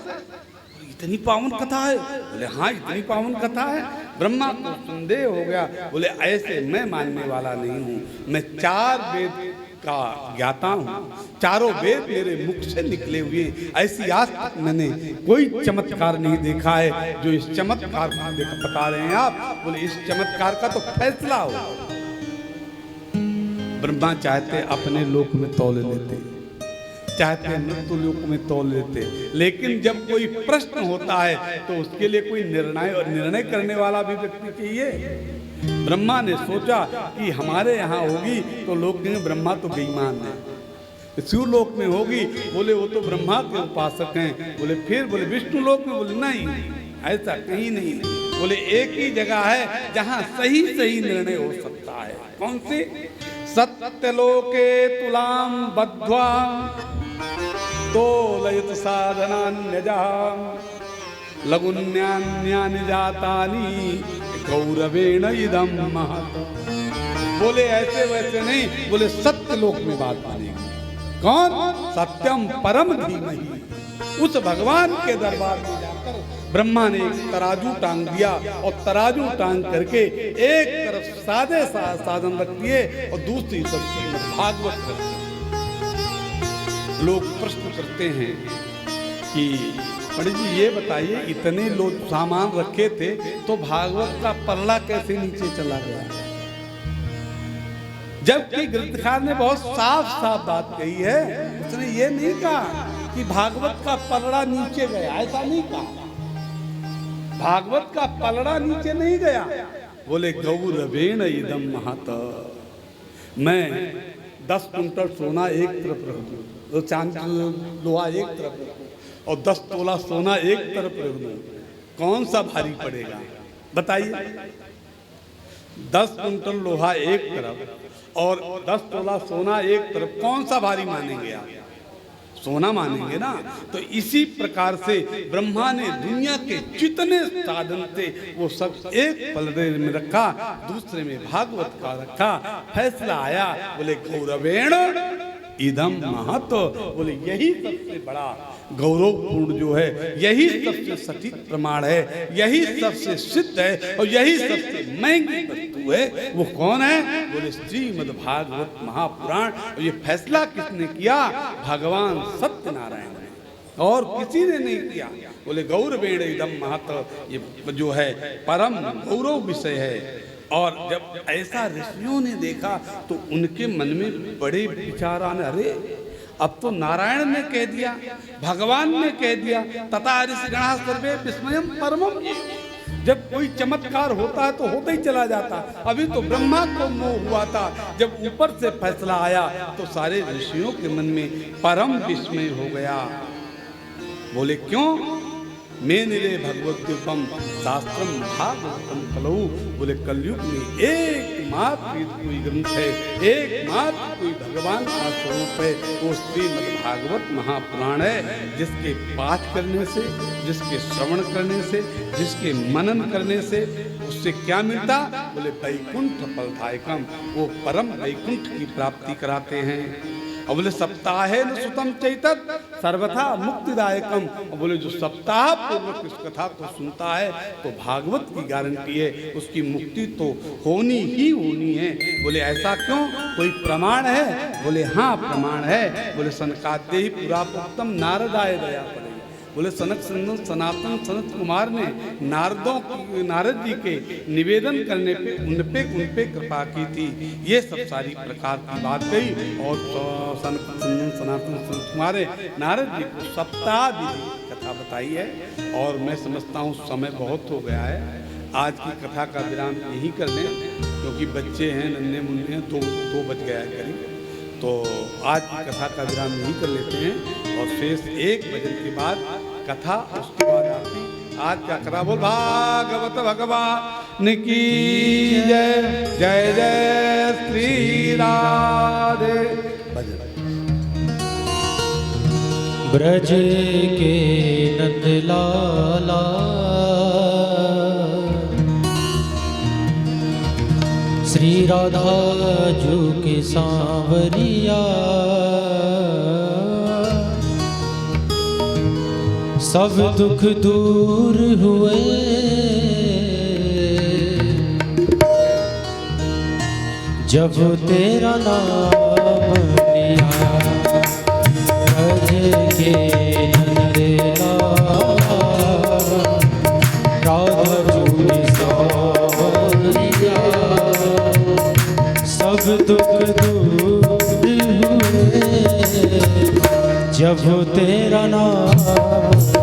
इतनी पावन कथा है? बोले हाँ इतनी पावन कथा है। ब्रह्मा को संदेह हो गया। बोले ऐसे मैं मानने वाला नहीं हूँ, मैं 4 वेद का ज्ञाता हूँ, चारों वेद मेरे मुख से निकले हुए। ऐसी आज तक मैंने कोई चमत्कार नहीं देखा है जो इस चमत्कार को बता रहे हैं आप। बोले इस चमत्कार का तो फैसला हो। ब्रह्मा चाहते अपने लोक में तौल लेते, चाहते मृत्यु लोक में तौल लेते, लेकिन जब कोई प्रश्न होता है तो उसके लिए कोई निर्णय करने वाला भी व्यक्ति चाहिए। ब्रह्मा ने सोचा कि हमारे यहाँ होगी तो लोग कहेंगे ब्रह्मा तो बेईमान है। शिवलोक में होगी, बोले वो तो ब्रह्मा के उपासक हैं। बोले फिर बोले विष्णु लोक में, बोले नहीं, ऐसा कहीं नहीं। बोले एक ही जगह है जहाँ सही सही निर्णय हो सकता है। कौन सी? सत्यलोके तुलाम बद्ध्वा तोलयत साधनान्यजा लघुन्यान्यानि जातानि गौरवेण इदं महत्। बोले ऐसे वैसे नहीं, बोले सत्य लोक में बात मानेगी। कौन? सत्यम परम धीमहि। उस भगवान के दरबार में जाकर ब्रह्मा ने एक तराजू टांग दिया और तराजू टांग करके एक तरफ सादे साधन रख दिए और दूसरी तरफ श्रीमद् भागवत रख दिए। लोग प्रश्न करते हैं कि पंडित जी ये बताइए, इतने लोग सामान रखे थे तो भागवत का पल्ला कैसे नीचे चला गया? जबकि ग्रंथकार ने बहुत साफ साफ बात कही है। उसने ये नहीं कहा कि भागवत का पलड़ा नीचे गया, ऐसा नहीं कहा। भागवत का पलड़ा नीचे नहीं गया। बोले गौरवेण इदं महत्। मैं 10 कुंटल सोना एक तरफ रख दूं, तो चांदी लोहा एक तरफ रख दूं और 10 तोला सोना एक तरफ रख दूं, कौन सा भारी पड़ेगा बताइए? 10 कुंटल लोहा एक तरफ और 10 तोला सोना एक तरफ, कौन सा भारी मानेंगे आप? सोना मानेंगे ना। तो इसी प्रकार से ब्रह्मा ने दुनिया के जितने साधन थे वो सब एक पलड़े में रखा, दूसरे में भागवत का रखा। फैसला आया, बोले गौरवेण इदं महत्। बोले यही सबसे बड़ा गौरवपूर्ण जो है, यही सबसे सटीक प्रमाण है, यही सबसे सिद्ध है और यही सबसे महंगी वस्तु है। वो कौन है? बोले श्रीमद् भागवत महापुराण। और ये फैसला किसने किया? भगवान सत्यनारायण ने, और किसी ने नहीं किया। बोले गौरवेण इदं महत्, ये जो है परम गौरव विषय है। और जब ऐसा ऋषियों ने देखा तो उनके मन में बड़े विचार आने, अरे अब तो नारायण ने कह दिया, भगवान ने कह दिया, तथा ऋषिगणा सर्वे विस्मयम परमम। जब कोई चमत्कार होता है तो होता ही चला जाता। अभी तो ब्रह्मा को मोह हुआ था, जब ऊपर से फैसला आया तो सारे ऋषियों के मन में परम विस्मय हो गया। बोले क्यों? मेनिरे भगवद्गीतम शास्त्रम भागवतम कलऊ। बोले कलयुग में एकमात्र कोई ग्रंथ है, एकमात्र कोई भगवान का स्वरूप है, वो श्रीमद् भागवत महापुराण है। जिसके पाठ करने से, जिसके श्रवण करने से, जिसके मनन करने से उससे क्या मिलता? बोले वैकुंठ फलदायकम, वो परम वैकुंठ की प्राप्ति कराते हैं। और बोले सप्ताहे न सुतम चैतत सर्वथा मुक्तिदायकम। और बोले जो सप्ताह पूर्वक इस कथा को सुनता है तो भागवत की गारंटी है, उसकी मुक्ति तो होनी ही होनी है। बोले ऐसा क्यों? कोई प्रमाण है? बोले हाँ प्रमाण है। बोले सनकाते ही पुरा प्रोक्तम नारदाय दया पड़े। बोले सनक सनातन सनत कुमार ने नारद जी के निवेदन करने पे उन पे कृपा की थी। ये सब सारी प्रकार की बात कही और सनातन सनत कुमार ने नारद जी को सप्ताह की कथा बताई है। और मैं समझता हूँ समय बहुत हो गया है, आज की कथा का विराम यहीं कर लें, क्योंकि बच्चे हैं, नन्हे मुन्ने हैं, 2 बज गया है करीब। तो आज की कथा का विराम यहीं कर लेते हैं और शेष 1 बजे के बाद कथा, उसके बाद आरती। आज क्या कथा बोल? भागवत भगवान की जय। जय जय श्री राधे। ब्रज के नंदलाला श्री राधा जू के सांवरिया, सब दुख दूर हुए जब तेरा नाम जब तेरा नाम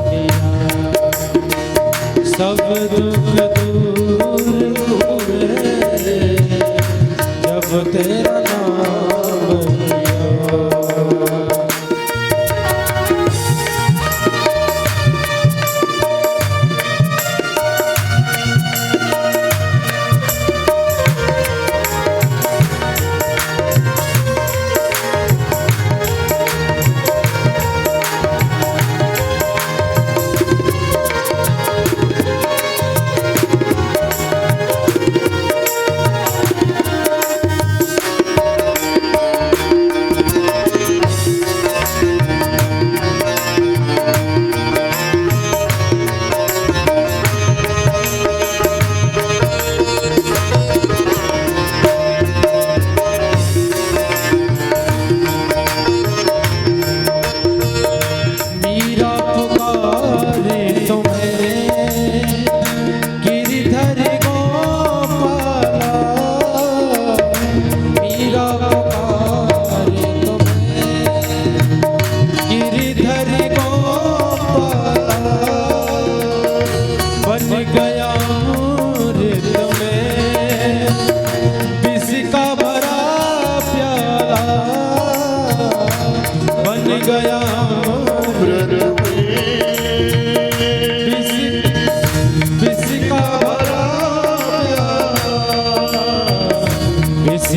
लिया सब दुख दूर हुए, जब तेरा नाम लिया।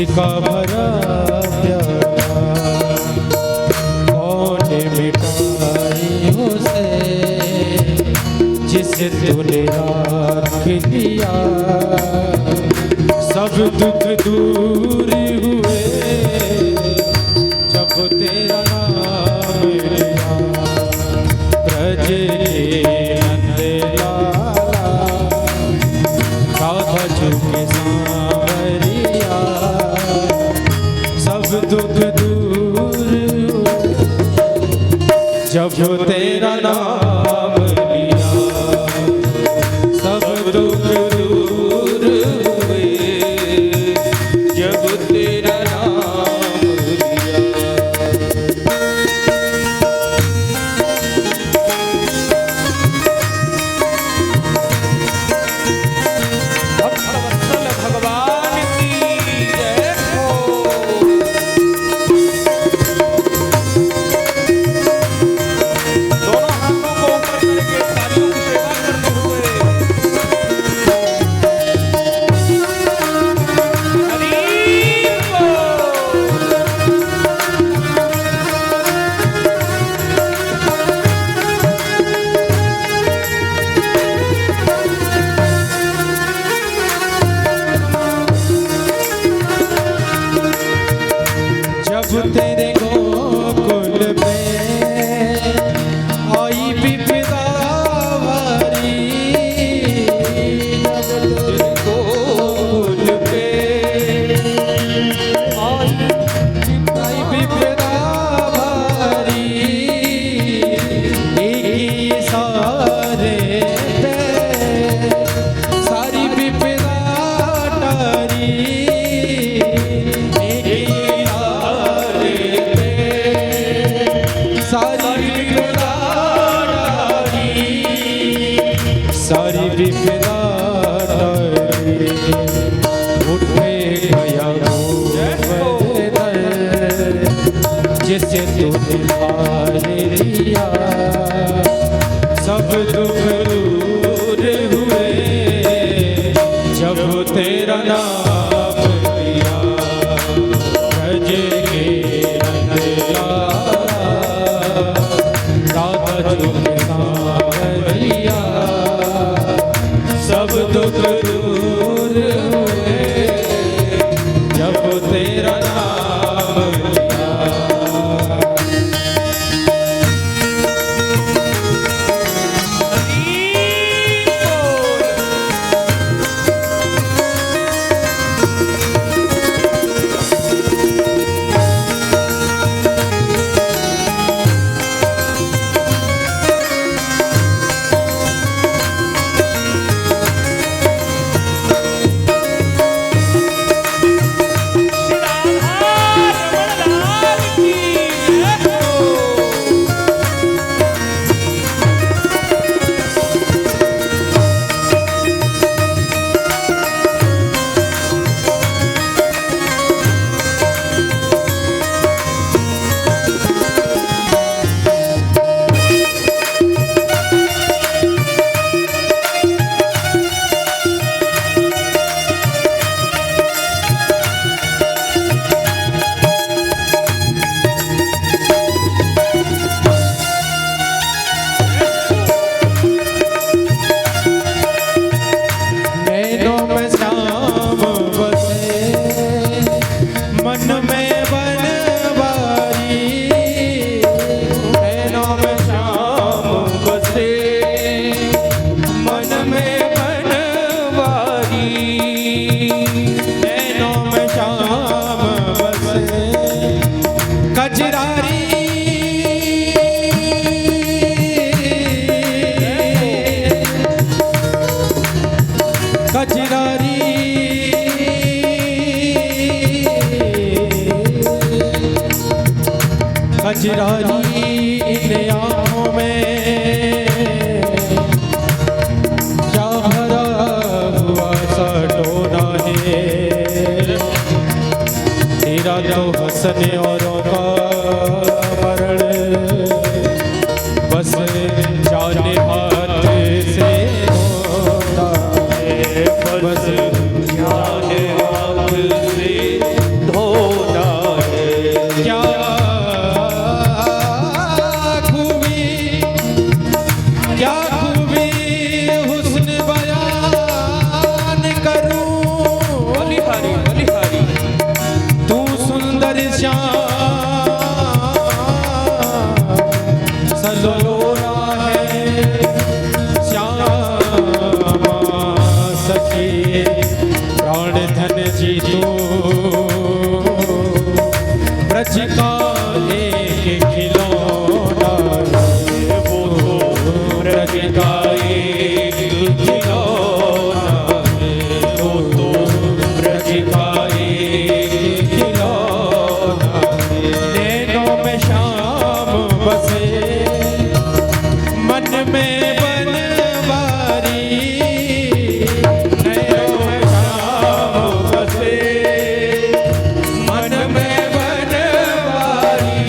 का भरा प्याला कौन मिटाई उसे जिसे तूने राख लिया। सब दुख दूर हुए जब तेरा नाम लिया। ब्रज नंद लाला राधा चुके सांवरिया। सब दुख दूर जब तेरा नाम लिया। सब दुख दूर हुए जब तेरा नाम लिया। भगवान की जय हो। दोनों हाथों को ऊपर करके तालियों की सेवा करते हुए हरि जब तेरे गोकुल में आई विपदा भारी। जब तेरे गोकुल में आई विपदा भारी। एक सारे पे सारी विपदा टारी। सारी विपदा टली उठे गया गोवर्धन जिसे तूने हार लिया। सब दुख दूर हुए जब तेरा नाम लिया। ब्रज के नंदलाला राधा चुके सांवरिया। सब दुख दूर हुए जब तेरा नाम लिया। कजरारी इन आँखों में क्या भरा हुआ सा टोना है। तेरा जो हंसने औरों का मरण बस जाने हाथ से होता है, बस जाने हाथ से धोना है। क्या खूबी हुस्न बयान करूं, बलिहारी बलिहारी तू सुंदर श्याम सलोना है। श्यामा सखी प्राण धन जी तू ब्रज का एक खिलौना है, वो तो ब्रज का एक खिलौना है, वो तो ब्रज का एक खिलौना है। नैनों में शाम बसे मन में बनवारी, नैनों में शाम बसे मन में बनवारी।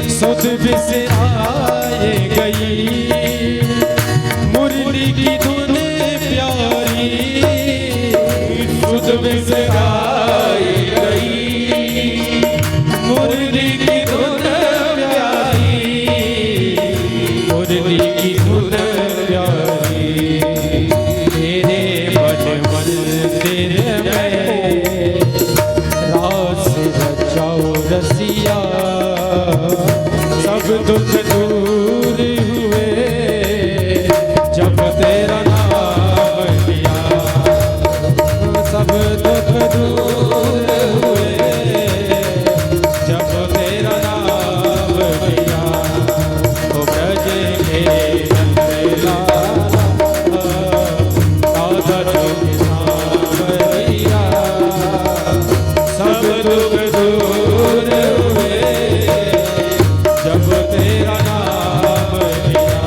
सुध बिसराए गई मुरली की धुन प्यारी, सुध बिसराए गई मुरली की धुन प्यारी, मुरली की धुन प्यारी। तेरे मन मंदिर में रास रचाओ रसिया, सब दुख दूर हुए जब तेरा नाम लिया, सब दुख दूर हुए जब तेरा नाम लिया। ओ ब्रज के नंदलाला राधा तुझे नाम लिया, सब दुख दूर हुए जब तेरा नाम लिया,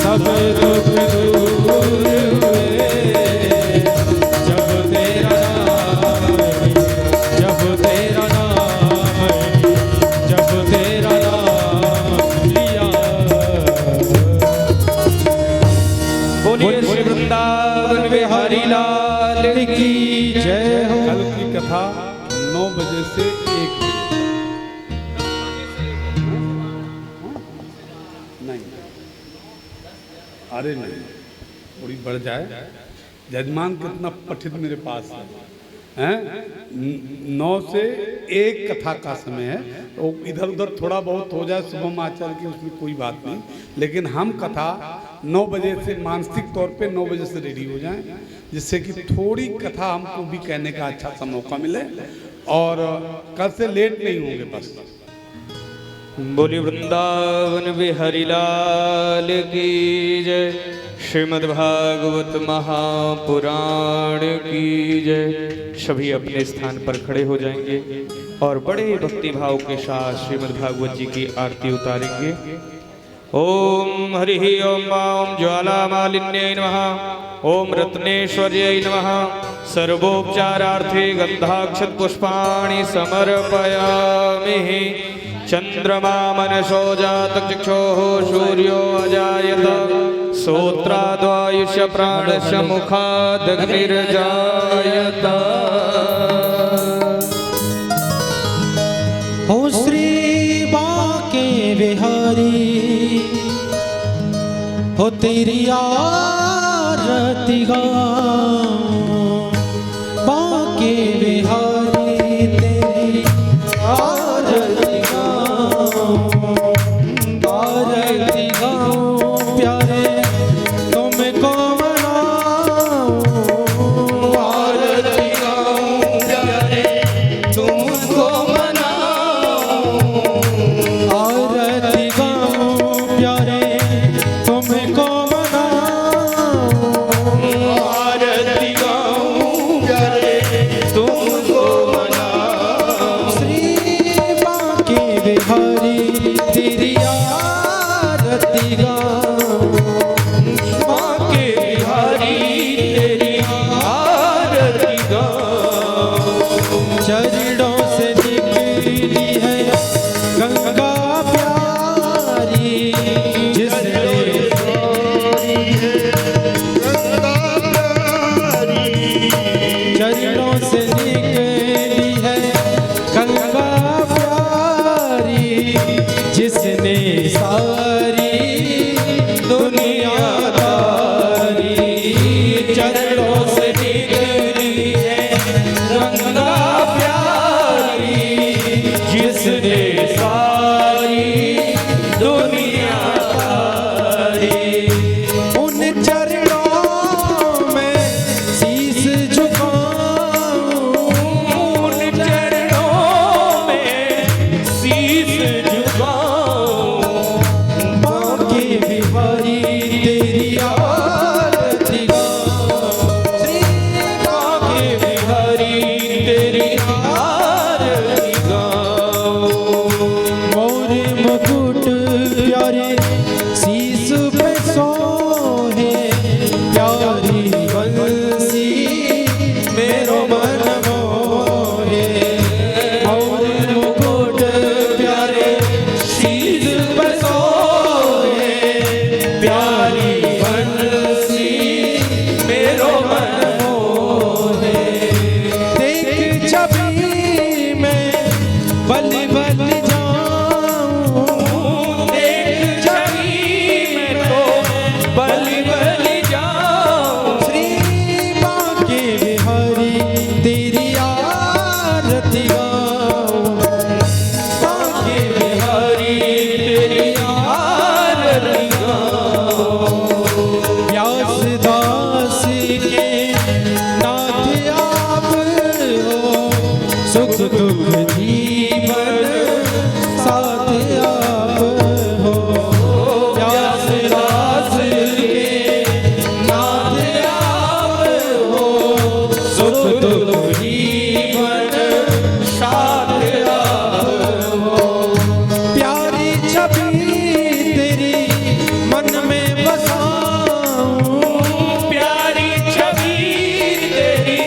सब दुख दूर हुए जब तेरा नाम लिया, जब तेरा नाम लिया, जब तेरा नाम लिया। बोलिए श्री वृंदावन बिहारी लाल की जय हो। कल की कथा 9 बजे से 1 बजे नहीं, अरे नहीं, थोड़ी बढ़ जाए। जजमान कितना पठित मेरे पास है, 9 से 1 कथा का समय है। तो इधर उधर थोड़ा बहुत हो जाए शुभम आचार्य की, उसमें कोई बात नहीं, लेकिन हम कथा 9 बजे से मानसिक तौर पे 9 बजे से रेडी हो जाएं, जिससे कि थोड़ी कथा हमको भी कहने का अच्छा सा मौका मिले और कल से लेट नहीं होंगे बस। बोली वृंदावन बिहारी लाल की जय। श्रीमद्भागवत महापुराण की जय। सभी अपने स्थान पर खड़े हो जाएंगे और बड़े भक्ति भाव के साथ श्रीमद्भागवत जी की आरती उतारेंगे। ओम हरि ओम ओम ज्वाला मालिन्यै नमः, ओम रत्नेश्वर्यै नमः। सर्वोपचारार्थे गंधाक्षत पुष्पाणि समर्पयामि। चंद्रमा मनसो जात चक्षुः सूर्यो अजायत, श्रोत्राद्वायुष्य प्राणस्य मुखादग्निर्जायत। हो श्री बांके बिहारी, हो तेरी आरती गाऊं। बांके बिहारी तेरी आरती गाऊं, आरती गाऊं प्यारे तुमको मनाऊं, आरती गाऊं प्यारे तुमको मनाऊं, आरती गाऊं प्यारे तुमको मनाऊं, आरती गाऊं प्यारे तुमको बिहारी तेरी आरती गाऊं, माँ के बिहारी तेरी आरती गाऊं। चरणों से निकली है गंगा प्यारी, जिसने चरणों से निकली है गंगा प्यारी, जिसने सारी दुनिया तारी। चरणों से निकली है गंगा प्यारी, जिसने सारी दुनिया तारी। उन चरणों में शीश झुकाऊं, उन चरणों में शीश झुकाऊं। माँ के बिहारी तेरी आरती गाऊं, श्री माँ के बिहारी तेरी आरती गाऊं। मोर मुकुट प्यारे शीश पे सोहे, प्यारी बंसी मेरो मन मोहे। मोर मुकुट प्यारे शीश पर सोहे, प्यारी बंसी मेरो मन मोहे। देख छवि में बलि बलि जाऊं, देख छवि में तो बलि बलि जाऊं। श्री माँ के बिहारी तेरी आरती गाऊं, माँ के बिहारी तेरी आरती गाऊं। व्यास दास के नाथ आप हो, सुख दुख जीवन साथ आप हो। व्यास दास के नाथ आप हो, सुख दुख जीवन साथ आप हो। प्यारी छवि तेरी मन में बसाऊं, प्यारी छवि तेरी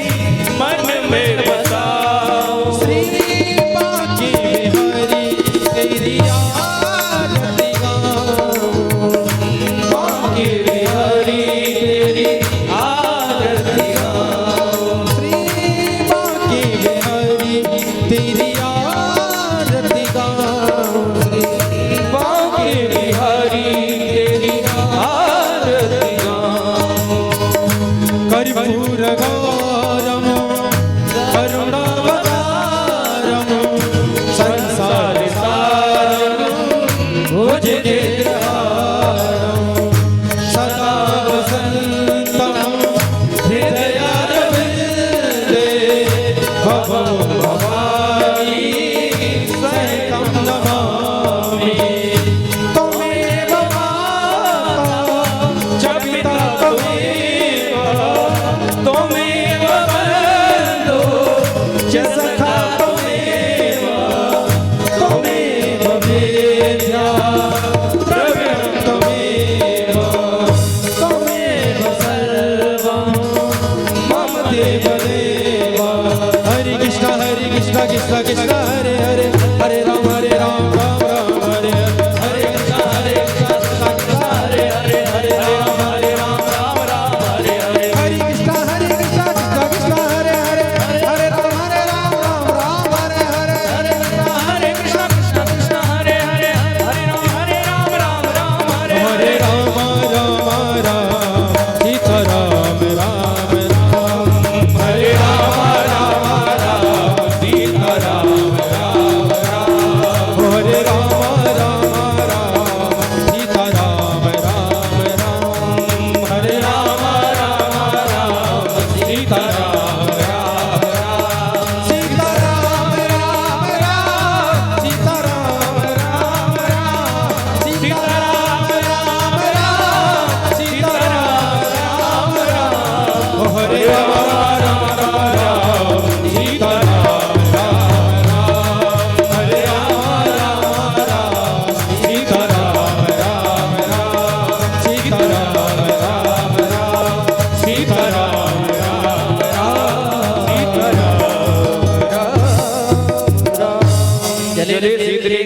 मन में बसाऊं। श्री माँ के बिहारी तेरी आरती गाऊं, माँ के बिहारी तेरी आरती गाऊं। श्री माँ के बिहारी तेरी आरती गाऊं। माँ के बिहारी तेरी आरती गाऊं। कर्पूर गौरम करुणावतारम, संसार सारम भुजगेन्द्रहारम, सदा वसन्तं हृदयारविन्दे, भवं भवानी सहितं नमामि। त्वमेव माता च पिता त्वमेव, त्वमेव बन्धो च सखा त्वमेव, त्वमेव वेद्या द्रव्यं त्वमेव, त्वमेव सर्वं मम देव देव। हरे कृष्ण कृष्ण कृष्ण हरे हरे, हरे राम राम राम हरे हरे। हरे कृष्ण कृष्ण कृष्ण हरे हरे, हरे राम राम राम हरे हरे। हरे कृष्ण कृष्ण कृष्ण हरे हरे, हरे राम राम राम हरे हरे। हरे हरे कृष्ण कृष्ण कृष्ण हरे हरे, हरे राम राम राम हरे हरे राम राम राम सीता राम राम राम, हरे राम राम राम सीता राम राम।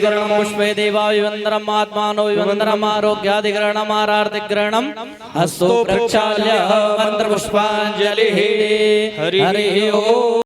ग्रहणम पुष्पे देवाभिवन्दनम आत्मानो विवन्दनम आरोग्यादिग्रहणम आरार्तिग्रहणम हस्तो प्रक्षाल्य मंत्र पुष्पांजलि हरि ओम।